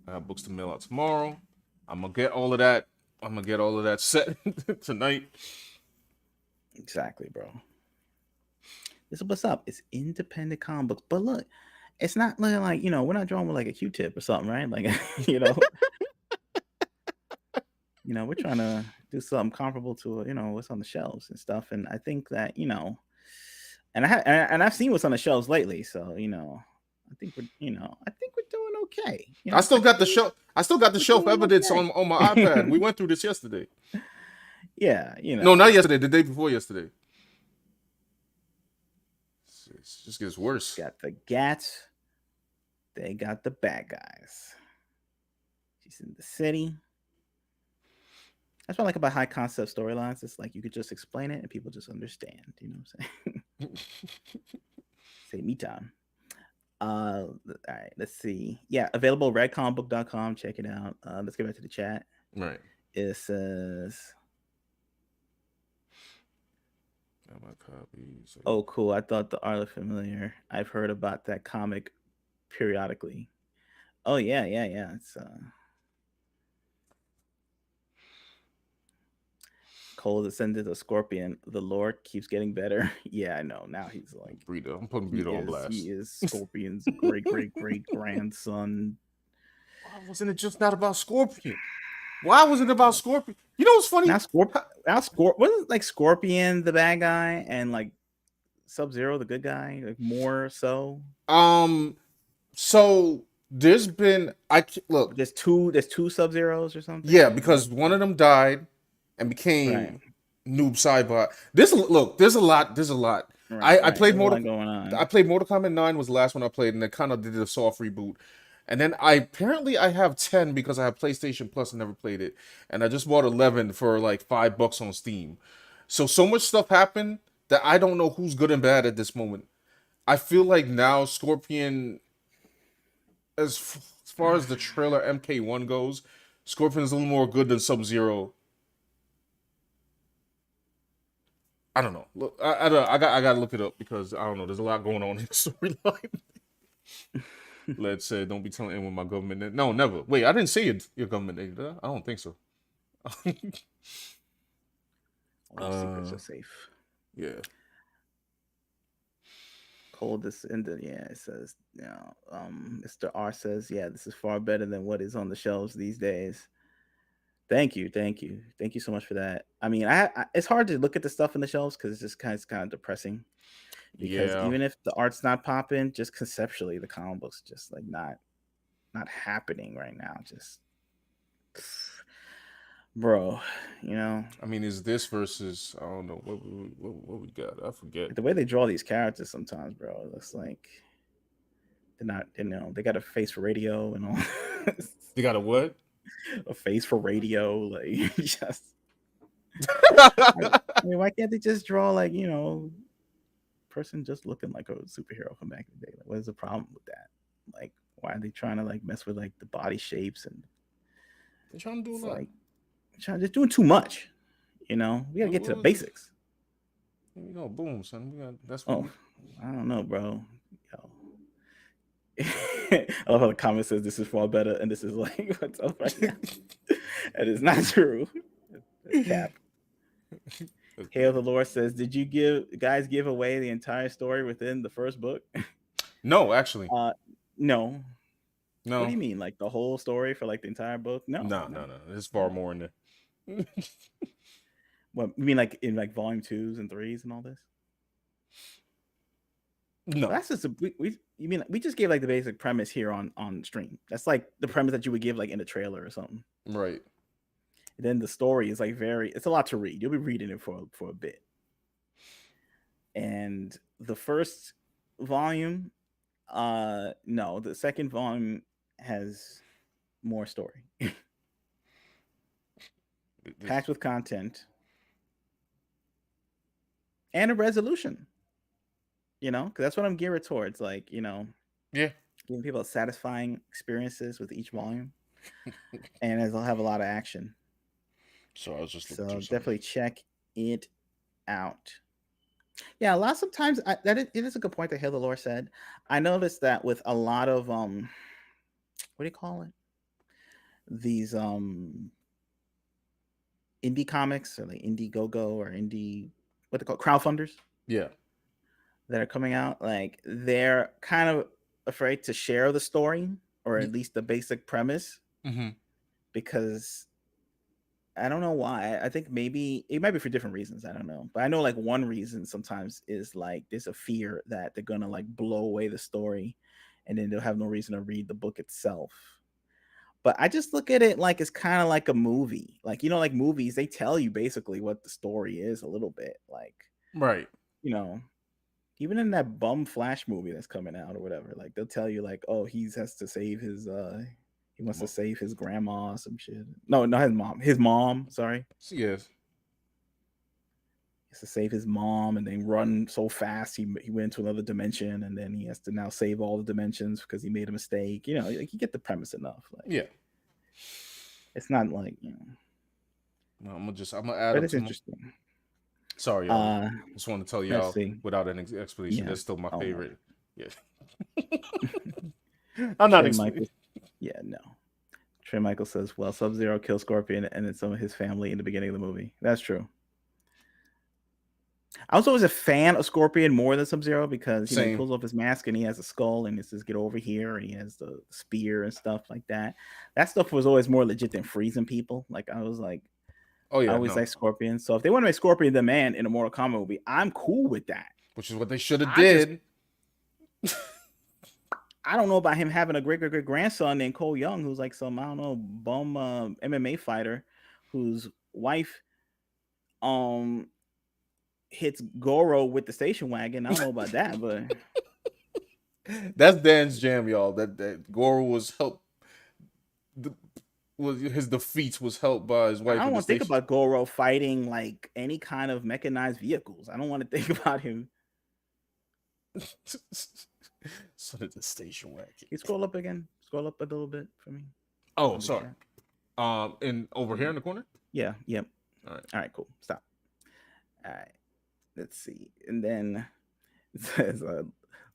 I got books to mail out tomorrow. I'm gonna get all of that. I'm gonna get all of that set tonight. Exactly, bro. This is what's up. It's independent comic books, but look, it's not like we're not drawing with like a Q-tip or something, right? Like we're trying to do something comparable to what's on the shelves and stuff. And I think that and I've seen what's on the shelves lately, so I think we're doing okay. I still got the shelf. I still got the we're shelf doing evidence okay. on my iPad. We went through this yesterday. Yeah, No, not yesterday. The day before yesterday. It just gets worse. Got the Gats. They got the bad guys. She's in the city. That's what I like about high concept storylines. It's like you could just explain it and people just understand. You know what I'm saying? Say me time. All right, let's see. Yeah, available redcombook.com. Check it out. Let's get back to the chat. Right. It says, Got my copies. oh, cool. I thought the art looked familiar. I've heard about that comic periodically. Oh, yeah. It's Cole ascended a scorpion. The lore keeps getting better. Yeah, I know. Now he's like Breeder. I'm putting Breeder on blast. He is Scorpion's great grandson. Why wasn't it just not about Scorpion? Why wasn't it about Scorpion? You know what's funny? Now wasn't like Scorpion the bad guy and like Sub-Zero the good guy, like more so. So there's been look. There's two Sub-Zeros or something. Yeah, because one of them died and became Noob Saibot. There's a lot. Right, I played Mortal Kombat 9 was the last one I played, and it kind of did a soft reboot. And then I have 10 because I have PlayStation Plus and never played it. And I just bought 11 for like $5 on Steam. So much stuff happened that I don't know who's good and bad at this moment. I feel like now Scorpion, as far as the trailer MK1 goes, Scorpion is a little more good than Sub-Zero. I don't know. Look, I gotta look it up because I don't know. There's a lot going on in the storyline. Let's say, don't be telling anyone my government name. No, never. Wait, I didn't say your government name, did I? I don't think so. secrets are safe. Yeah. Cold descendant. Yeah, it says. Mr. R says, yeah, this is far better than what is on the shelves these days. Thank you so much for that. I mean, it's hard to look at the stuff in the shelves because it's just kind of depressing. Because even if the art's not popping, just conceptually, the comic book's just like not happening right now. Just, bro, I mean, is this versus? I don't know what we got. I forget. The way they draw these characters sometimes, bro. It looks like they're not. They got a face for radio and all. They got a what? A face for radio, like just. I mean, why can't they just draw like person just looking like a superhero from back in the day? Like, what is the problem with that? Like, why are they trying to like mess with like the body shapes and they're trying to do a lot. Like, just doing too much. We gotta get to the basics. Boom, son. That's what. I don't know, bro. I love how the comment says this is far better, and this is like what's up right now. That is not true. Cap. Hail the Lord says, did you guys give away the entire story within the first book? No, actually. No. What do you mean? Like the whole story for like the entire book? No. There's far more in there. What you mean, like in like volume 2s and 3s and all this? No, that's just you mean we just gave like the basic premise here on stream. That's like the premise that you would give like in a trailer or something, right? And then the story is like it's a lot to read. You'll be reading it for a bit. And the first volume, no, the second volume has more story, packed with content and a resolution. Because that's what I'm geared towards. Like, yeah, giving people satisfying experiences with each volume, and it'll have a lot of action. So I was just definitely check it out. Yeah, lots of times it is a good point that Heather Lore said. I noticed that with a lot of what do you call it? These indie comics or like Indiegogo or indie what they call crowdfunders Yeah. that are coming out, like they're kind of afraid to share the story or at least the basic premise Mm-hmm. because I don't know why. I think maybe it might be for different reasons. I don't know. But I know like one reason sometimes is like there's a fear that they're gonna like blow away the story and then they'll have no reason to read the book itself. But I just look at it like it's kind of like a movie. Like, like movies, they tell you basically what the story is a little bit. Like, Right. you know, even in that bum Flash movie that's coming out or whatever, like they'll tell you like, oh, he has to save his he wants to save his grandma or some shit. No, not his mom. His mom, sorry. Yes. He has to save his mom and then run so fast he went to another dimension and then he has to now save all the dimensions because he made a mistake. Like you get the premise enough. Like Yeah. it's not like, No, I'm gonna add but up it's to my. interesting. Sorry, y'all. Just want to tell Let's y'all see. without an explanation. Yeah. That's still my Oh no. favorite. Yeah. I'm not Trey explaining. Michaels. Yeah, no. Trey Michael says, well, Sub-Zero kills Scorpion and then some of his family in the beginning of the movie. That's true. I was always a fan of Scorpion more than Sub-Zero because, he Same. pulls off his mask and he has a skull and he says, get over here. And he has the spear and stuff like that. That stuff was always more legit than freezing people. Like, I was like, Oh I yeah, always no. like Scorpion. So if they want to make Scorpion the man in a Mortal Kombat movie, I'm cool with that. Which is what they should have I just did. I don't know about him having a great grandson named Cole Young, who's like some, I don't know, bum MMA fighter whose wife hits Goro with the station wagon. I don't know about that, but That's Dan's jam, y'all. That Goro was helped. Was his defeats was helped by his I wife don't in the want to think station. about Goro fighting like any kind of mechanized vehicles. I don't want to think about him. So did the station wagon. Can you scroll up again? Scroll up a little bit for me. Oh, sorry. And over here Yeah. in the corner. Yeah. Yep. All right. Cool. Stop. All right. Let's see. And then it says,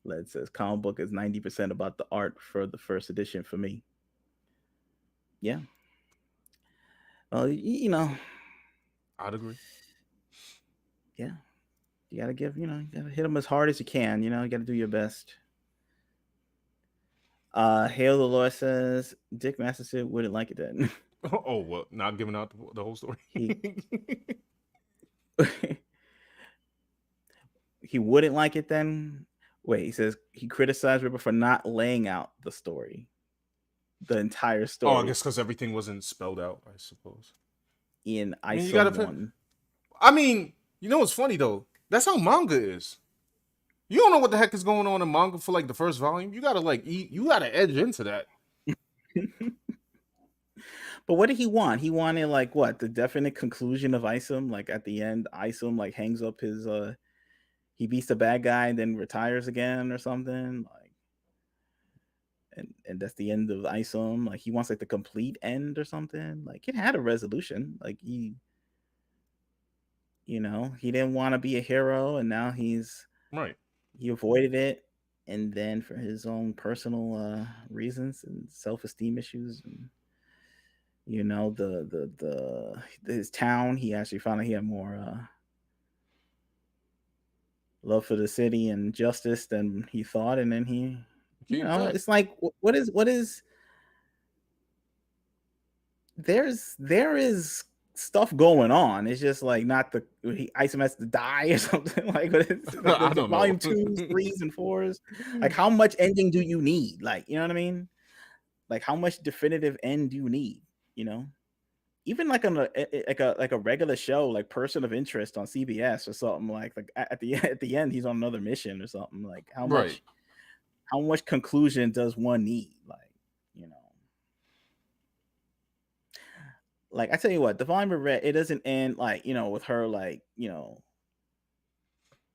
Led says, comic book is 90% about the art for the first edition for me. Yeah. Well, I'd agree. Yeah. You gotta you gotta hit them as hard as you can. You gotta do your best. Hail the Lord says Dick Masterson wouldn't like it then. Oh well, not giving out the whole story. He wouldn't like it then. Wait, he says he criticized Ripper for not laying out the story, the entire story. Oh, I guess because everything wasn't spelled out, I suppose. In I mean, Isom 1. I mean, what's funny though? That's how manga is. You don't know what the heck is going on in manga for like the first volume. You gotta you gotta edge into that. But what did he want? He wanted like what? The definite conclusion of Isom. Like at the end, Isom like hangs up his he beats the bad guy and then retires again or something. Like and that's the end of Isom. Like he wants like the complete end or something. Like it had a resolution. Like he didn't want to be a hero and now he's right. He avoided it, and then for his own personal reasons and self-esteem issues, and his town, he actually found out he had more love for the city and justice than he thought, and then he, it's like what is there is stuff going on. It's just like not Isom has to die or something. Like, I don't volume know. 2s, 3s, and 4s. Like, how much ending do you need? Like, you know what I mean? Like, how much definitive end do you need? Even like on a regular show, like Person of Interest on CBS or something. Like at the end, he's on another mission or something. Like, how much conclusion does one need? Like, Like I tell you what, the volume of Red, it doesn't end like with her like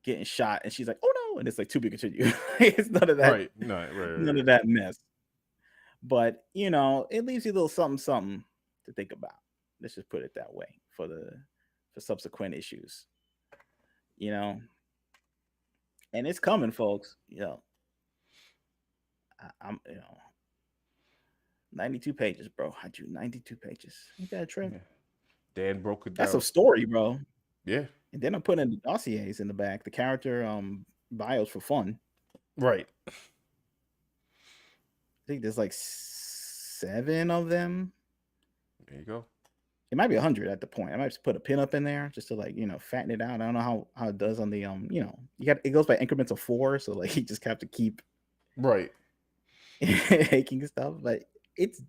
getting shot and she's like, oh no, and it's like to be continued. It's none of that, Right? No, right. None of that mess. But it leaves you a little something to think about. Let's just put it that way for subsequent issues. And it's coming, folks. I'm 92 pages, bro. I drew 92 pages. Ain't that a trip? Yeah. Dan broke it That's a down. story, bro. Yeah. And then I'm putting the dossiers in the back, the character bios for fun. Right. I think there's like 7 of them. There you go. It might be 100 at the point. I might just put a pin up in there just to like fatten it out. I don't know how it does on the it goes by increments of 4, so like you just have to keep Right. making stuff, but it's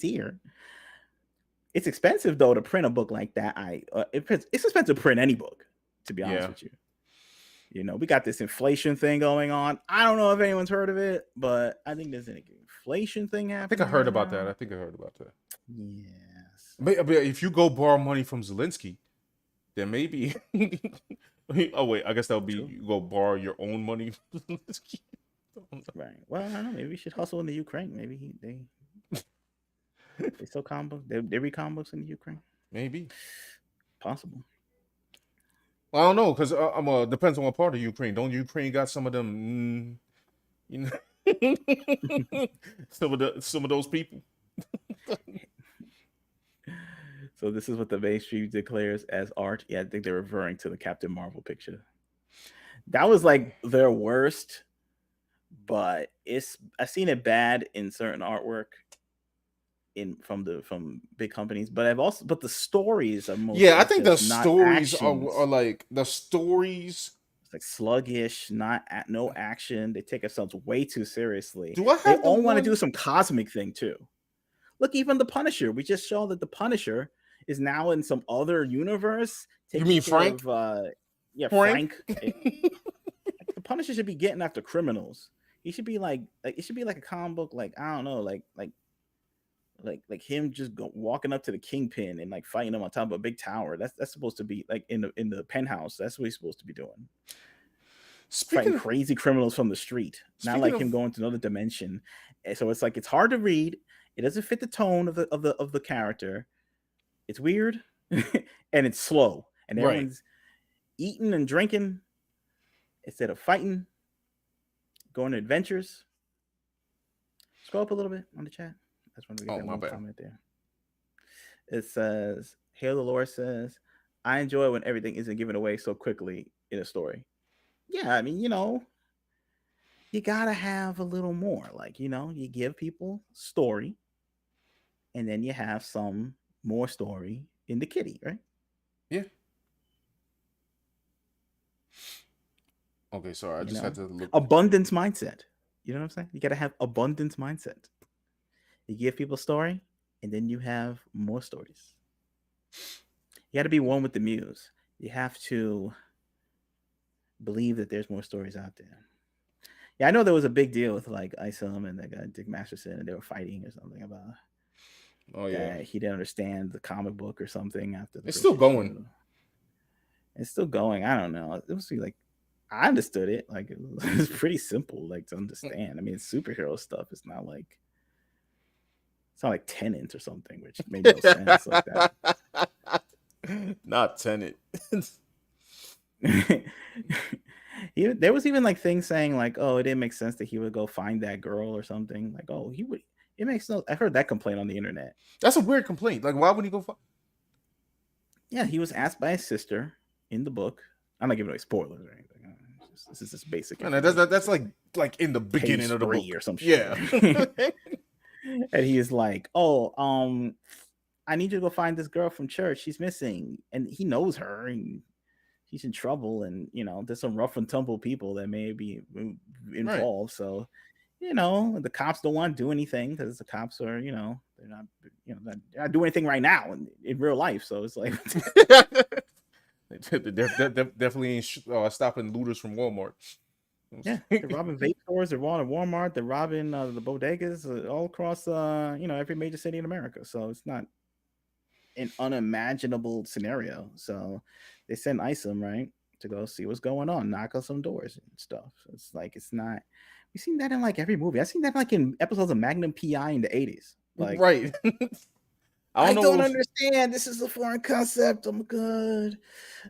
here. It's expensive though to print a book like that. It's expensive to print any book, to be honest with you. We got this inflation thing going on. I don't know if anyone's heard of it, but I think there's an inflation thing happening. I think I heard about that. Yes. But if you go borrow money from Zelensky, then maybe. Oh wait, I guess that would be you go borrow your own money from Zelensky. Right. Well, I don't know. Maybe we should hustle in the Ukraine. Maybe they sell comic books. They read comic books in the Ukraine. Maybe. Possible. Well, I don't know, because depends on what part of Ukraine. Don't Ukraine got some of them? Some of those people. So this is what the mainstream declares as art. Yeah, I think they're referring to the Captain Marvel picture. That was like their worst, but I've seen it bad in certain artwork from big companies, but the stories are mostly I think the stories are like the stories. It's like sluggish, no action. They take themselves way too seriously. Do I have they all want to do some cosmic thing too. Look, even the Punisher. We just saw that the Punisher is now in some other universe. You mean Frank? Frank. The Punisher should be getting after criminals. He should be like it should be like a comic book, like I don't know, like him just walking up to the Kingpin and like fighting him on top of a big tower. That's supposed to be like in the penthouse. That's what he's supposed to be doing. Fighting crazy criminals from the street, not like him going to another dimension. So it's like it's hard to read. It doesn't fit the tone of the character. It's weird and it's slow, and everyone's eating and drinking instead of fighting, going on adventures. Scroll up a little bit on the chat. That's when we get that one comment there. It says, Hail the Lord says, I enjoy when everything isn't given away so quickly in a story. Yeah, I mean, you gotta have a little more. Like, you give people story, and then you have some more story in the kitty, right? Yeah. Okay, sorry. I just had to look. Abundance mindset. You know what I'm saying? You gotta have abundance mindset. You give people a story, and then you have more stories. You got to be one with the muse. You have to believe that there's more stories out there. Yeah, I know there was a big deal with like Isom and that guy Dick Masterson, and they were fighting or something about. He didn't understand the comic book or something after. It's still going. It's still going. I don't know. It was like I understood it. Like it was pretty simple, like to understand. I mean, it's superhero stuff. It's not like. It's not like Tenet or something, which made no sense like that. Not Tenet. There was even like things saying like, oh, it didn't make sense that he would go find that girl or something. Like, oh, he would. It makes no. I heard that complaint on the internet. That's a weird complaint. Like, why would he go find? Yeah, he was asked by his sister in the book. I'm not giving away spoilers or anything. This is just basic. That's like in the beginning of the book or some shit. Yeah. And he is like, oh, I need you to go find this girl from church. She's missing. And he knows her and she's in trouble. And, there's some rough and tumble people that may be involved. Right. So, the cops don't want to do anything because the cops are, they're not doing anything right now in real life. So it's like. They're definitely ain't stopping looters from Walmart. Yeah, they're robbing vape stores, they're robbing Walmart, they're robbing the bodegas all across every major city in America. So it's not an unimaginable scenario. So they send Isom, right, to go see what's going on, knock on some doors and stuff. So it's like it's not. We've seen that in like every movie. I've seen that like in episodes of Magnum PI in the 80s. Like, right. I I don't don't know. understand. This is a foreign concept. Oh my god,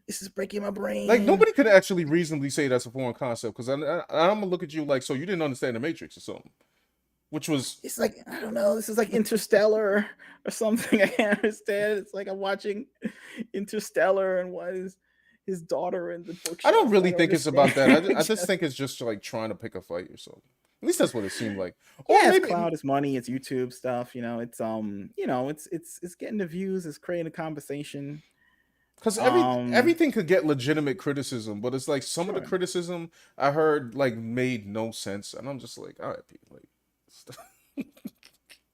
this is breaking my Like brain. nobody could actually reasonably say that's a foreign concept because I'm gonna look at you like so you didn't understand the Matrix or something, which was It's like I don't know. This is like Interstellar or something. I can't understand. It's like I'm watching Interstellar and why is his daughter in the I don't bookshelf? I really don't think it's about that. understand. I just think it's just like trying to pick a fight or something. At least that's what it seemed like. Or Yeah, it's maybe cloud, it's money, it's YouTube stuff. It's getting the views, it's creating a conversation. because Um, everything could get legitimate criticism, but it's like some of the sure. criticism I heard like made no sense, and I'm just like, all right, Pete, like,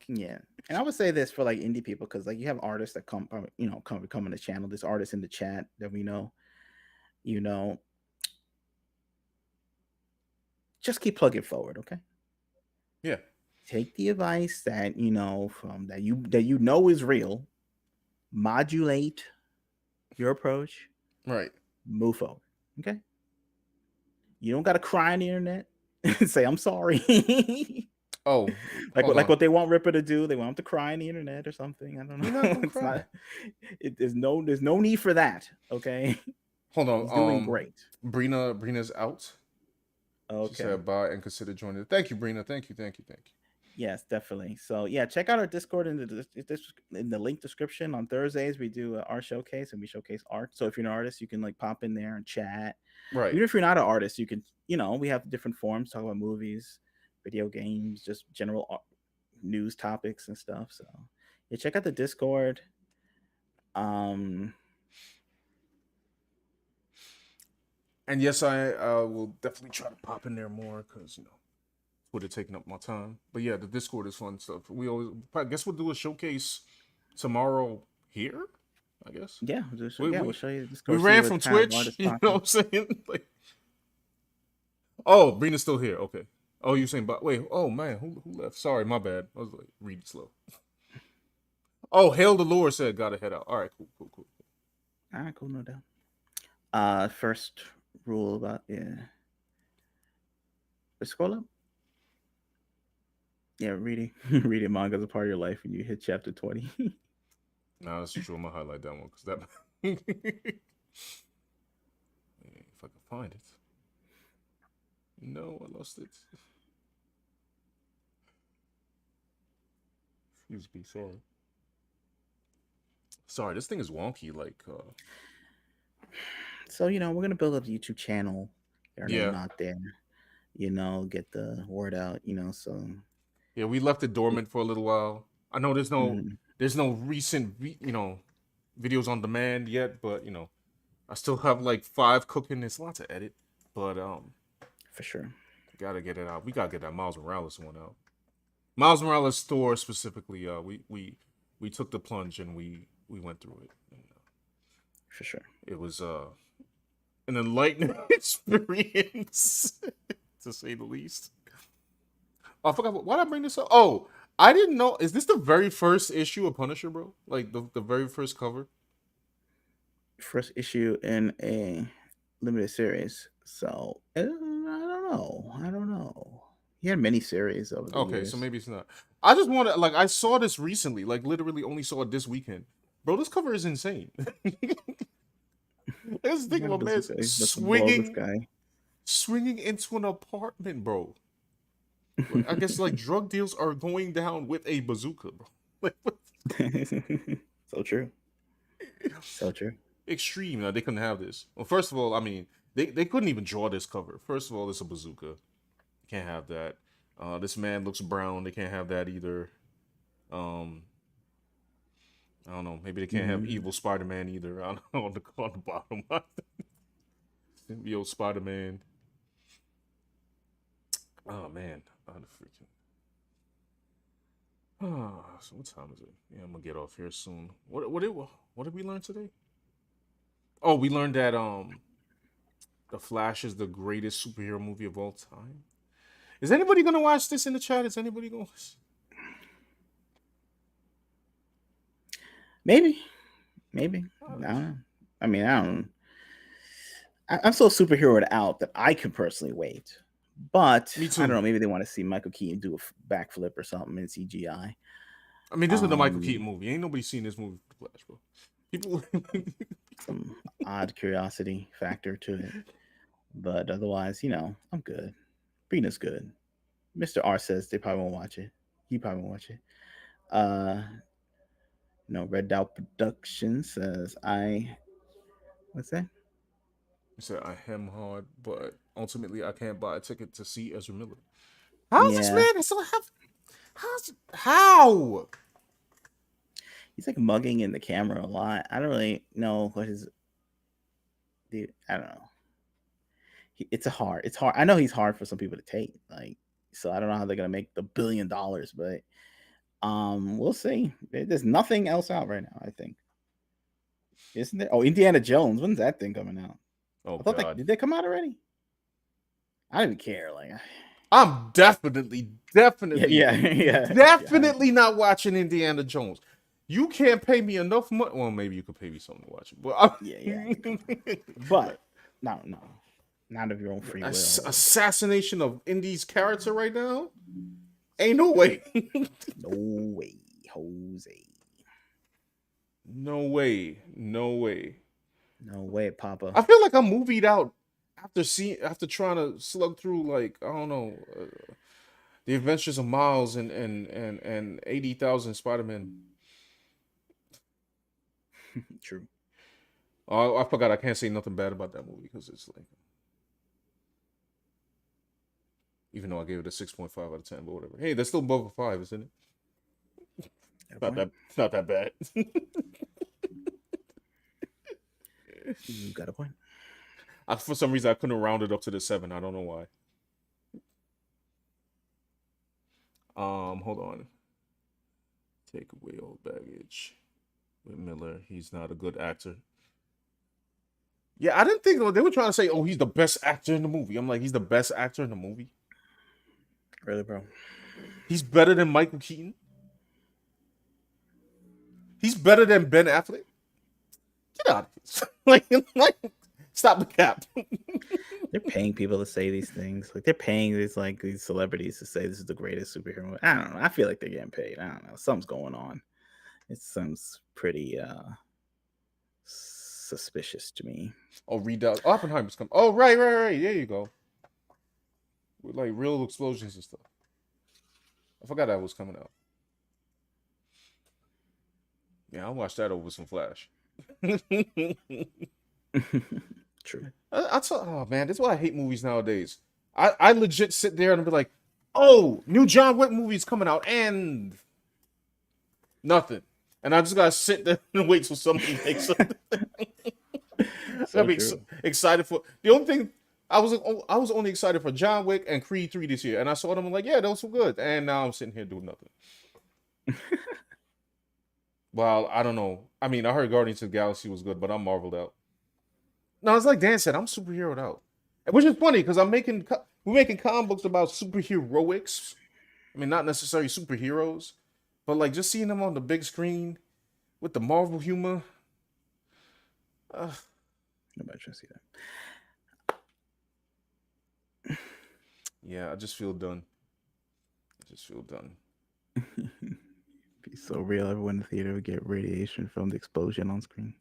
Yeah. And I would say this for like indie people because like you have artists that come on the channel. There's artists in the chat that we know, you know, just keep plugging forward, okay? yeah, Take the advice that from that you know is real, modulate your approach, right. move forward. Okay? You don't gotta cry on the internet and say I'm sorry. Oh, like hold what like on. what they want Ripper to do. They want him to cry on the internet or something. I don't You're know. not gonna It's cry. not there's no need for that. Okay. Hold on. He's doing great. Brina's out. She Okay. said bye and consider joining. Thank you, Brina. Thank you. Yes, definitely. So yeah, check out our Discord in the link description. On Thursdays, we do our showcase and we showcase art. So if you're an artist, you can like pop in there and chat. Right. Even if you're not an artist, you can we have different forums talk about movies, video games, just general news topics and stuff. So yeah, check out the Discord. Um, And yes, I will definitely try to pop in there more because would have taken up my time. But yeah, the Discord is fun stuff. I guess we'll do a showcase tomorrow here. I guess yeah, we we'll we, show you the we Discord. See ran what from kind of Twitch. artists You know popping. what I'm saying? Like, oh, Brina's still here. Okay. Oh, you saying? But wait. Oh man, who left? Sorry, my bad. I was like reading slow. Oh, Hail the Lord said gotta head out. All right, cool. All right, cool, no doubt. First rule about scroll up. Yeah, reading reading manga is a part of your life, and you hit chapter 20. Nah, that's true. I'm gonna highlight that one because that. If I can find it. No, I lost it. Excuse me, sorry. Sorry, this thing is wonky. Like, So we're gonna build up the YouTube channel, get our name yeah, out there. Get the word out. So yeah, we left it dormant for a little while. I know mhm, there's no recent, videos on demand yet, but I still have like 5 cooking. It's a lot to edit, but for sure. gotta get it out. We gotta get that Miles Morales one out. Miles Morales store specifically. We took the plunge and we went through it. And, For sure. it was an enlightening experience, to say the least. Oh, I forgot. Why did I bring this up? Oh, I didn't know. Is this the very first issue of Punisher, bro? Like the very first cover? First issue in a limited series. So I don't know. I don't know. He had many series over the Okay, so years. maybe it's not. I just want to like. I saw this recently. Like literally, only saw it this weekend. Bro, this cover is insane. This thing Yeah, of a man bazooka. He's about to blow this guy. swinging into an apartment, bro. I guess like drug deals are going down with a bazooka, bro. Like what? So true. So true. Extreme. Now they couldn't have this. Well, first of all, I mean, they couldn't even draw this cover. First of all, it's a bazooka. Can't have that. This man looks brown. They can't have that either. Um, I don't know. Maybe they can't have Mhm. evil Spider-Man either. I don't know, on the bottom. Yo, Spider-Man. Oh man, the freaking. So what time is it? Yeah, I'm gonna get off here soon. What did we learn today? Oh, we learned that The Flash is the greatest superhero movie of all time. Is anybody gonna watch this in the chat? Is anybody going? Maybe. Maybe. I don't know. I mean, I don't. I'm so superheroed out that I can personally wait. But Me I don't too. know. Maybe they want to see Michael Keaton do a backflip or something in CGI. I mean, this is the Michael Keaton movie. Ain't nobody seen this movie for the Flash, bro. People. Some odd curiosity factor to it, but otherwise, I'm good. Brina's good. Mr. R says they probably won't watch it. He probably won't watch it. Uh, Red Dot Productions says what's that? He said, I hem hard, but ultimately I can't buy a ticket to see Ezra Miller. How's this Yeah. man still have? How? He's like mugging in the camera a lot. I don't really know what I don't know. It's hard. I know he's hard for some people to take. So I don't know how they're gonna make the $1 billion, but we'll see. There's nothing else out right now, I think. Isn't there? Oh, Indiana Jones. When's that thing coming out? Oh, I thought God. did they come out already? I don't even care. I'm definitely yeah. not watching Indiana Jones. You can't pay me enough money. Well, maybe you could pay me something to watch it. But But no, not of your own free will. Assassination of Indy's character right now? Ain't no way. No way, Jose. No way, Papa. I feel like I'm movied out after trying to slug through I don't know, the Adventures of Miles and 80,000 Spider-Man. True. Oh, I forgot I can't say nothing bad about that movie because it's even though I gave it a 6.5 out of 10, but whatever. Hey, that's still above a 5, isn't it? Not that bad. You got a point. For some reason, I couldn't round it up to the 7. I don't know why. Hold on. Take away old baggage with Miller. He's not a good actor. Yeah, I didn't think they were trying to say, "Oh, he's the best actor in the movie." I'm like, he's the best actor in the movie. Really, bro? He's better than Michael Keaton. He's better than Ben Affleck. Get out of here! Stop the cap. They're paying people to say these things. They're paying these celebrities to say this is the greatest superhero movie. I don't know. I feel like they're getting paid. I don't know. Something's going on. It sounds pretty suspicious to me. Oh, Oppenheimer's coming. Oh, right. There you go. With real explosions and stuff. I forgot that was coming out. Yeah, I'll watch that over some Flash. True. Oh man, that's why I hate movies nowadays. I legit sit there and be like, oh, new John Wick movie's coming out and nothing. And I just gotta sit there and wait till somebody makes something. I'll be excited for the only thing I was only excited for John Wick and Creed 3 this year. And I saw them, I'm like, yeah, those were good. And now I'm sitting here doing nothing. Well, I don't know. I mean, I heard Guardians of the Galaxy was good, but I'm marveled out. No, it's like Dan said, I'm superheroed out. Which is funny because we're making comic books about superheroics. I mean, not necessarily superheroes, but just seeing them on the big screen with the Marvel humor. Nobody trying to see that. Yeah, I just feel done. Be so real. Everyone in the theater would get radiation from the explosion on screen.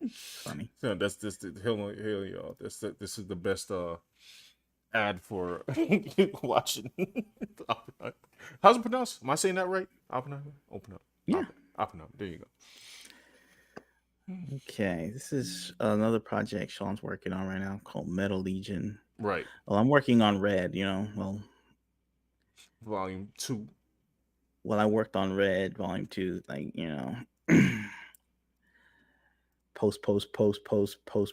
Funny. So that's just hell, y'all. This is the best ad for watching. How's it pronounced? Am I saying that right? Oppenheimer. Open up. Yeah. Oppenheimer. There you go. Okay, this is another project Sean's working on right now called Metal Legion. Right. Well, I'm working on Red. Volume 2. Well, I worked on Red Volume 2, post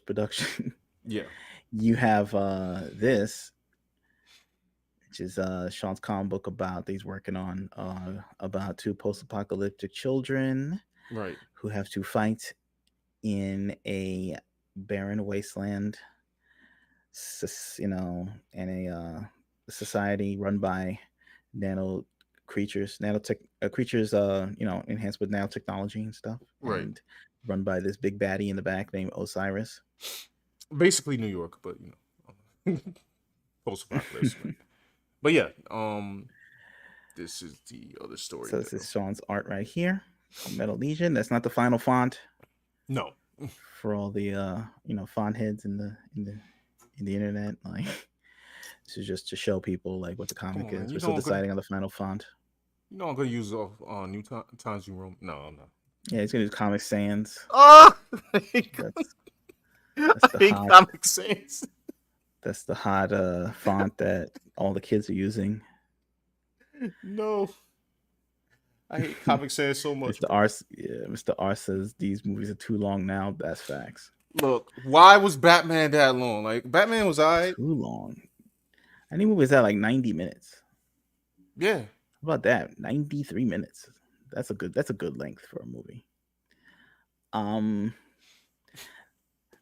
production. Yeah. You have this, which is Sean's comic book that he's working on about 2 post-apocalyptic children, right, who have to fight in a barren wasteland, in a society run by nano creatures, creatures, enhanced with nanotechnology and stuff, right, and run by this big baddie in the back named Osiris. Basically New York, but post-apocalypse. But yeah, this is the other story So this though. is Sean's art right here called Metal Legion. That's not the final font No. for all the font heads in the internet. Like this is just to show people like what the Come comic on, man. is. We're still deciding on the final font. I'm gonna use off Times New Roman. No, I'm not. Yeah, he's gonna do Comic Sans. Oh, That's I that's the hate hot Comic Sans. that's the hot font that all the kids are using. No, I hate Comic Sans so much. Mr. R says these movies are too long now. That's facts. Look, why was Batman that long? Like Batman was alright. Too long. Any movie is at like 90 minutes. Yeah. How about that? 93 minutes. That's a good length for a movie.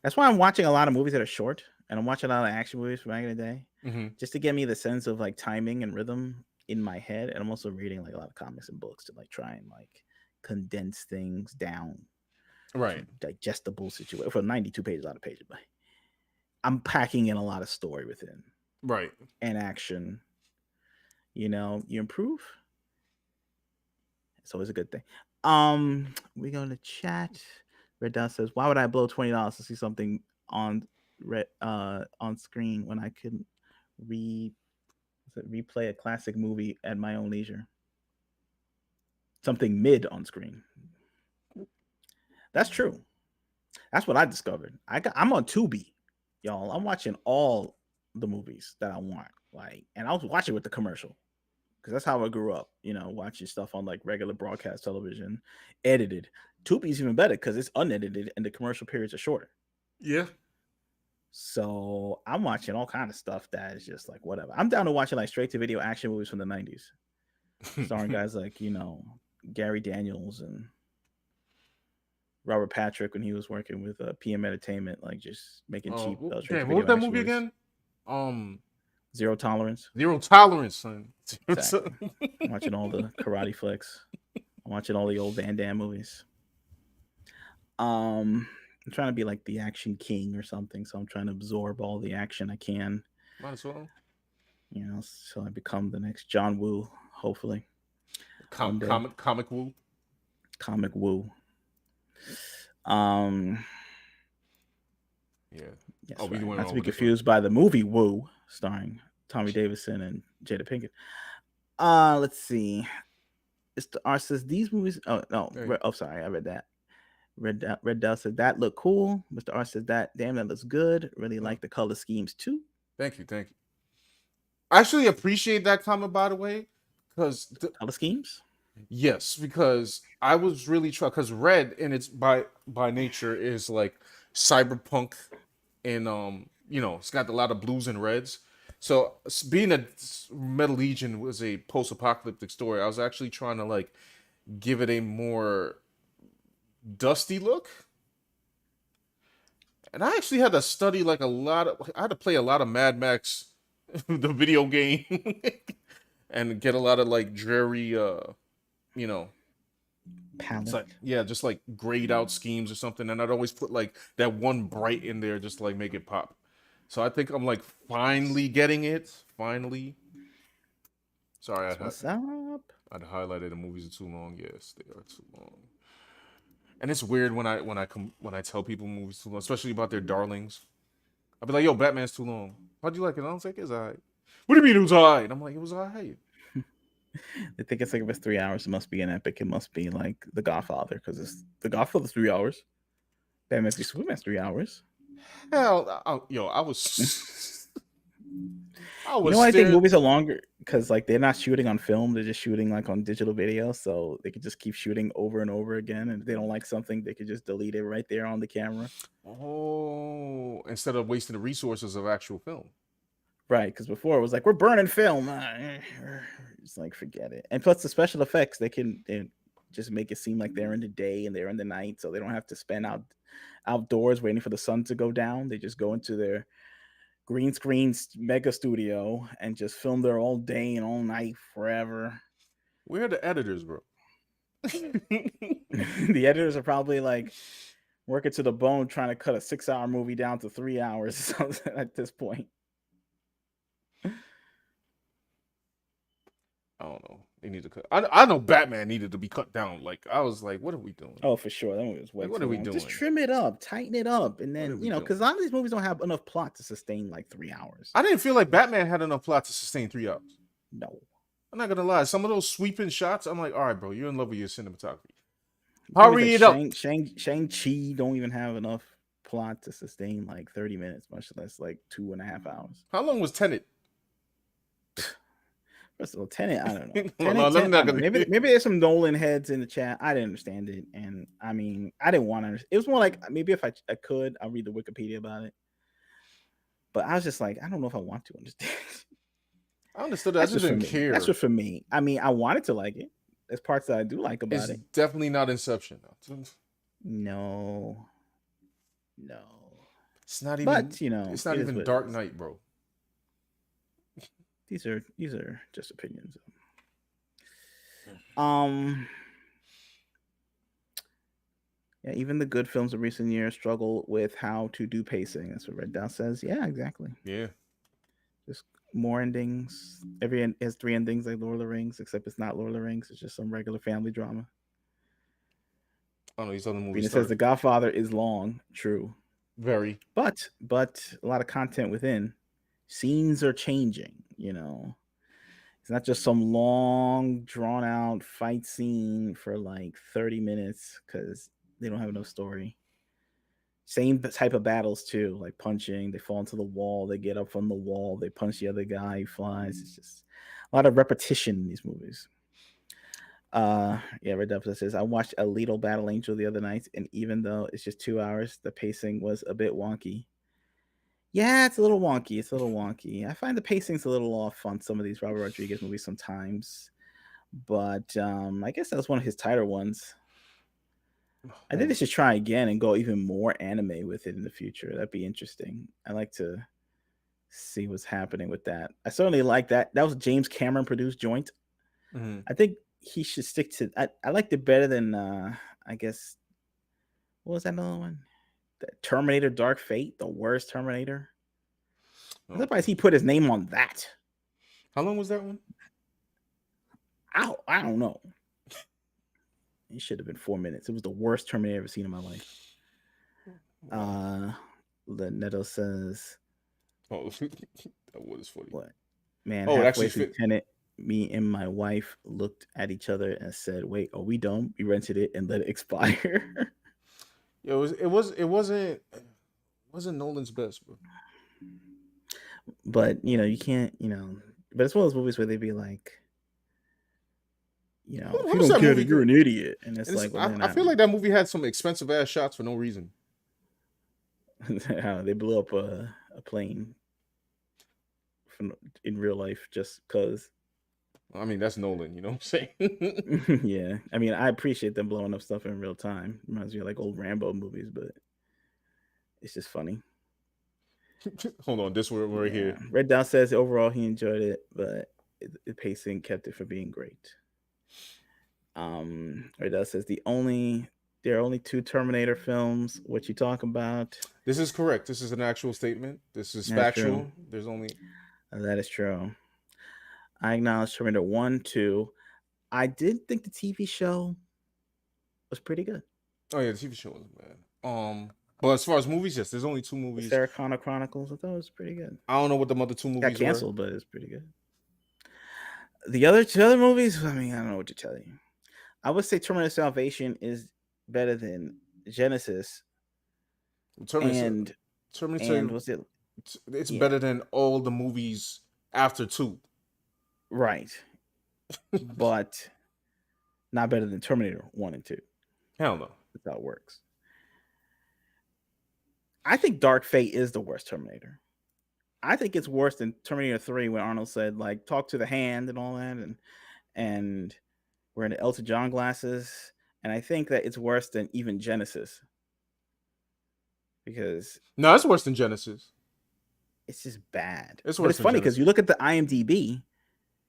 That's why I'm watching a lot of movies that are short, and I'm watching a lot of action movies from back in the day, just to get me the sense of like timing and rhythm in my head. And I'm also reading like a lot of comics and books to like try and like condense things down, Right. digestible situation. For 92 pages, a lot of pages, but I'm packing in a lot of story within. Right. And action. You improve. It's always a good thing. We go to chat. Red Dot says, "Why would I blow $20 to see something on screen when I could replay a classic movie at my own leisure? Something mid on screen." That's true. That's what I discovered. I'm on Tubi, y'all. I'm watching all the movies that I want. Like, and I was watching with the commercial. Because that's how I grew up, watching stuff on like regular broadcast television, edited. Tubi's even better because it's unedited and the commercial periods are shorter. Yeah. So I'm watching all kind of stuff that is just like whatever. I'm down to watching like straight to video action movies from the 90s, starring guys like Gary Daniels and Robert Patrick when he was working with PM Entertainment, like just making cheap straight to video what was that action movie movies. again? Zero Tolerance. Zero Tolerance, son. Exactly. I'm watching all the karate flicks. I'm watching all the old Van Damme movies. I'm trying to be like the action king or something, so I'm trying to absorb all the action I can. Might as well. So I become the next John Woo, hopefully. Comic Woo. Comic Woo. Yeah. Yes, Oh, right. Not to be confused by the movie Woo, starring Tommy Davidson and Jada Pinkett. Let's see. Mr. R says these movies. Oh no! Sorry, I read that. Red Dell said that looked cool. Mr. R says that looks good. Really like the color schemes too. Thank you. I actually appreciate that comment, by the way, because color schemes. Yes, because I was really trying, because red in its by nature is like cyberpunk, and it's got a lot of blues and reds. So being a Metal Legion was a post-apocalyptic story, I was actually trying to like give it a more dusty look. And I actually had to study like I had to play a lot of Mad Max, the video game, and get a lot of like dreary, palette. Like, just like grayed out schemes or something. And I'd always put like that one bright in there just to like make it pop. So I think I'm like finally getting it. Finally. Sorry, what's up? I'd highlighted the movies are too long. Yes, they are too long. And it's weird when I tell people movies too long, especially about their darlings. I'll be like, "Yo, Batman's too long. How'd you like it?" I was like, "It's alright." What do you mean it was alright? I'm like, "It was alright." They think it's like if it's 3 hours, it must be an epic. It must be like The Godfather because it's The Godfather's 3 hours. Batman v Superman's 3 hours. Hell, I was. I think movies are longer because like they're not shooting on film; they're just shooting like on digital video, so they could just keep shooting over and over again. And if they don't like something, they could just delete it right there on the camera. Oh, instead of wasting the resources of actual film. Right, because before it was like we're burning film. It's like forget it. And plus the special effects, they just make it seem like they're in the day and they're in the night, so they don't have to spend outdoors waiting for the sun to go down. They just go into their green screen mega studio and just film there all day and all night forever. Where are the editors, bro? The editors are probably like working to the bone trying to cut a 6-hour movie down to 3 hours or something at this point. I don't know. They need to cut. I know Batman needed to be cut down. Like I was like, what are we doing? Oh, for sure. That movie was way Like, what too are we long. Just doing? trim it up, tighten it up, and What are then we because a doing? lot of these movies don't have enough plot to sustain like 3 hours. I didn't feel like Batman had enough plot to sustain 3 hours. No. I'm not gonna lie. Some of those sweeping shots, I'm like, all right, bro, you're in love with your cinematography. Movies Hurry it up. like Shang-Chi don't even have enough plot to sustain like 30 minutes, much less like 2.5 hours. How long was Tenet? First of all, Tenet, I don't know. Hold Tenet, on, let me Tenet, not I don't know. gonna- Maybe there's some Nolan heads in the chat. I didn't understand it, and I mean, I didn't want to understand. It was more like maybe if I could, I'll read the Wikipedia about it. But I was just like, I don't know if I want to understand. I understood that. I just didn't care. That's just for me. I mean, I wanted to like it. There's parts that I do like about It's it. definitely not Inception. No. It's not even. But it's not it is even what it Dark is. Knight, bro. These are just opinions. Yeah, even the good films of recent years struggle with how to do pacing. That's what Red Dot says. Yeah, exactly. Yeah. Just more endings. Every end has 3 endings like Lord of the Rings, except it's not Lord of the Rings. It's just some regular family drama. I don't know. These other movies. Rena says The Godfather is long. True. Very. But a lot of content within. Scenes are changing. It's not just some long, drawn out fight scene for like 30 minutes because they don't have enough story. Same type of battles too, like punching. They fall into the wall. They get up from the wall. They punch the other guy. He flies. It's just a lot of repetition in these movies. Red Devil says I watched Alito Battle Angel the other night, and even though it's just 2 hours, the pacing was a bit wonky. Yeah, it's a little wonky. I find the pacing's a little off on some of these Robert Rodriguez movies sometimes, but I guess that was one of his tighter ones. I think they should try again and go even more anime with it in the future. That'd be interesting. I like to see what's happening with that. I certainly like that. That was a James Cameron produced joint. Mm-hmm. I think he should stick to. I liked it better than I guess. What was that another one? The Terminator Dark Fate, the worst Terminator. I'm surprised he put his name on that. How long was that one? I don't know. It should have been 4 minutes. It was the worst Terminator I've ever seen in my life. Neto says, "Oh, that was funny." What? Man, it halfway actually through fit. Tenet, me and my wife looked at each other and said, "Wait, are we dumb? We rented it and let it expire." It wasn't Nolan's best, bro. But you can't, but it's one of those movies where they'd be like, if you don't get it, you're an idiot. And it's like, I feel like that movie had some expensive ass shots for no reason. How they blew up a plane in real life just because. I mean, that's Nolan, you know what I'm saying? Yeah. I mean, I appreciate them blowing up stuff in real time. Reminds me of like old Rambo movies, but it's just funny. Hold on, this one right here. Red Dot says overall he enjoyed it, but the pacing kept it from being great. Red Dot says there are only 2 Terminator films. What you talking about? This is correct. This is an actual statement. This is That's factual. true. There's only. That is true. I acknowledge Terminator 1, 2. I did think the TV show was pretty good. Oh yeah, the TV show was bad. But as far as movies, yes, there's only 2 movies. The Sarah Connor Chronicles, I thought it was pretty good. I don't know what the other 2 movies got canceled, but it's pretty good. The other 2 movies, I mean, I don't know what to tell you. I would say Terminator Salvation is better than Genesis. Terminator, and was it? It's better than all the movies after 2. Right. But not better than Terminator 1 and 2. Hell no. That's how it works. I think Dark Fate is the worst Terminator. I think it's worse than Terminator 3 when Arnold said, like, talk to the hand and all that, and we're in the Elton John glasses. And I think that it's worse than even Genesis. Because no, it's worse than Genesis. It's just bad. It's worse. But it's funny because you look at the IMDb,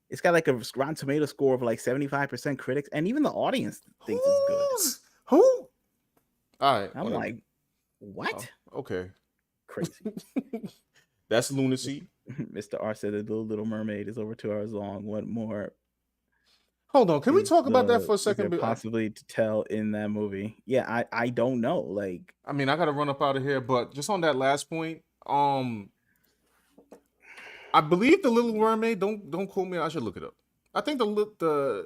it's got like a Rotten Tomato score of like 75% critics, and even the audience thinks it's good. Who? All right. I'm like, what? Oh, okay. Crazy. That's lunacy. Mr. R said the Little Mermaid is over 2 hours long. What more Hold on, can we talk about that for a is there second? possibly to tell in that movie? Yeah, I don't know. Like, I mean, I gotta run up out of here, but just on that last point, I believe the Little Mermaid. Don't quote me. I should look it up. I think the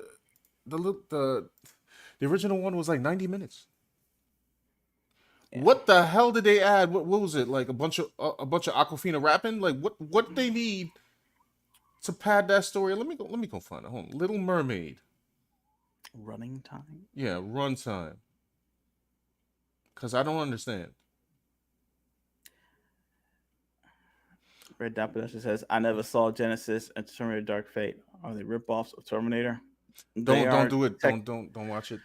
original one was like 90 minutes. yeah. What the hell did they add? What was it like? A bunch of Aquafina rapping? Like what did they need to pad that story? Let me go find it. Hold on. Little Mermaid. Running time. Yeah, runtime. Cause I don't understand. Red Dot Production says, I never saw Genesis and Terminator Dark Fate. Are they ripoffs of Terminator? They Don't are do it. Don't watch it.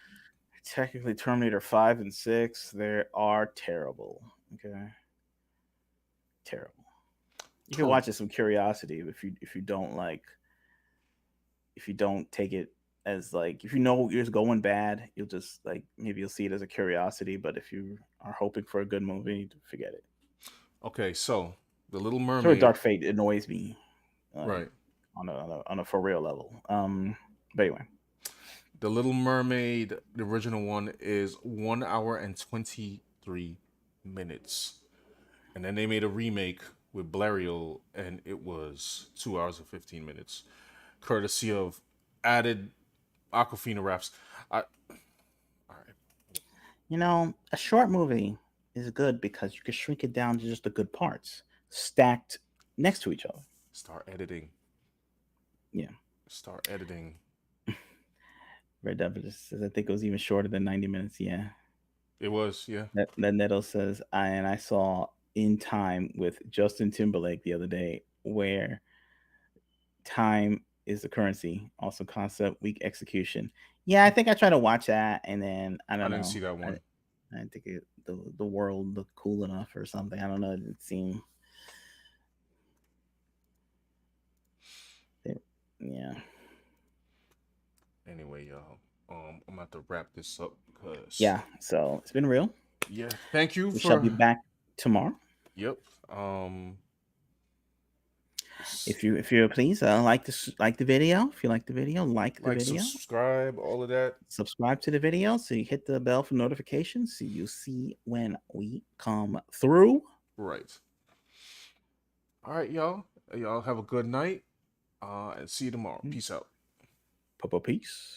technically Terminator 5 and 6. They are terrible. Okay. Terrible. You can Cool. watch it some curiosity if you don't like if you don't take it as like if you know it's going bad, you'll just like maybe you'll see it as a curiosity, but if you are hoping for a good movie, forget it. Okay, so the Little Sort of Mermaid. Dark Fate annoys me, like, Right. on a for real level. But anyway, The Little Mermaid, the original one, is 1 hour and 23 minutes. And then they made a remake with Blériot, and it was 2 hours and 15 minutes, courtesy of added Aquafina raps. All right, a short movie is good because you can shrink it down to just the good parts stacked next to each other. start editing. Yeah. Start editing. Red Devil says I think it was even shorter than 90 minutes. Yeah. It was, yeah. That Neto says I saw In Time with Justin Timberlake the other day where time is the currency, also concept, weak execution. Yeah, I think I tried to watch that and then I I don't didn't know. see that one. I didn't think the world looked cool enough or something. I don't know. It didn't seem. Yeah. Anyway, y'all, I'm about to wrap this up because Yeah. So it's been real. yeah. Thank you We shall be for. back tomorrow. Yep. If you please like the video. If you like the video, like the Like, video. subscribe, all of that. Subscribe to the video so you hit the bell for notifications so you see when we come through. Right. All right, y'all. Y'all have a good night. And see you tomorrow. Peace out. Peace.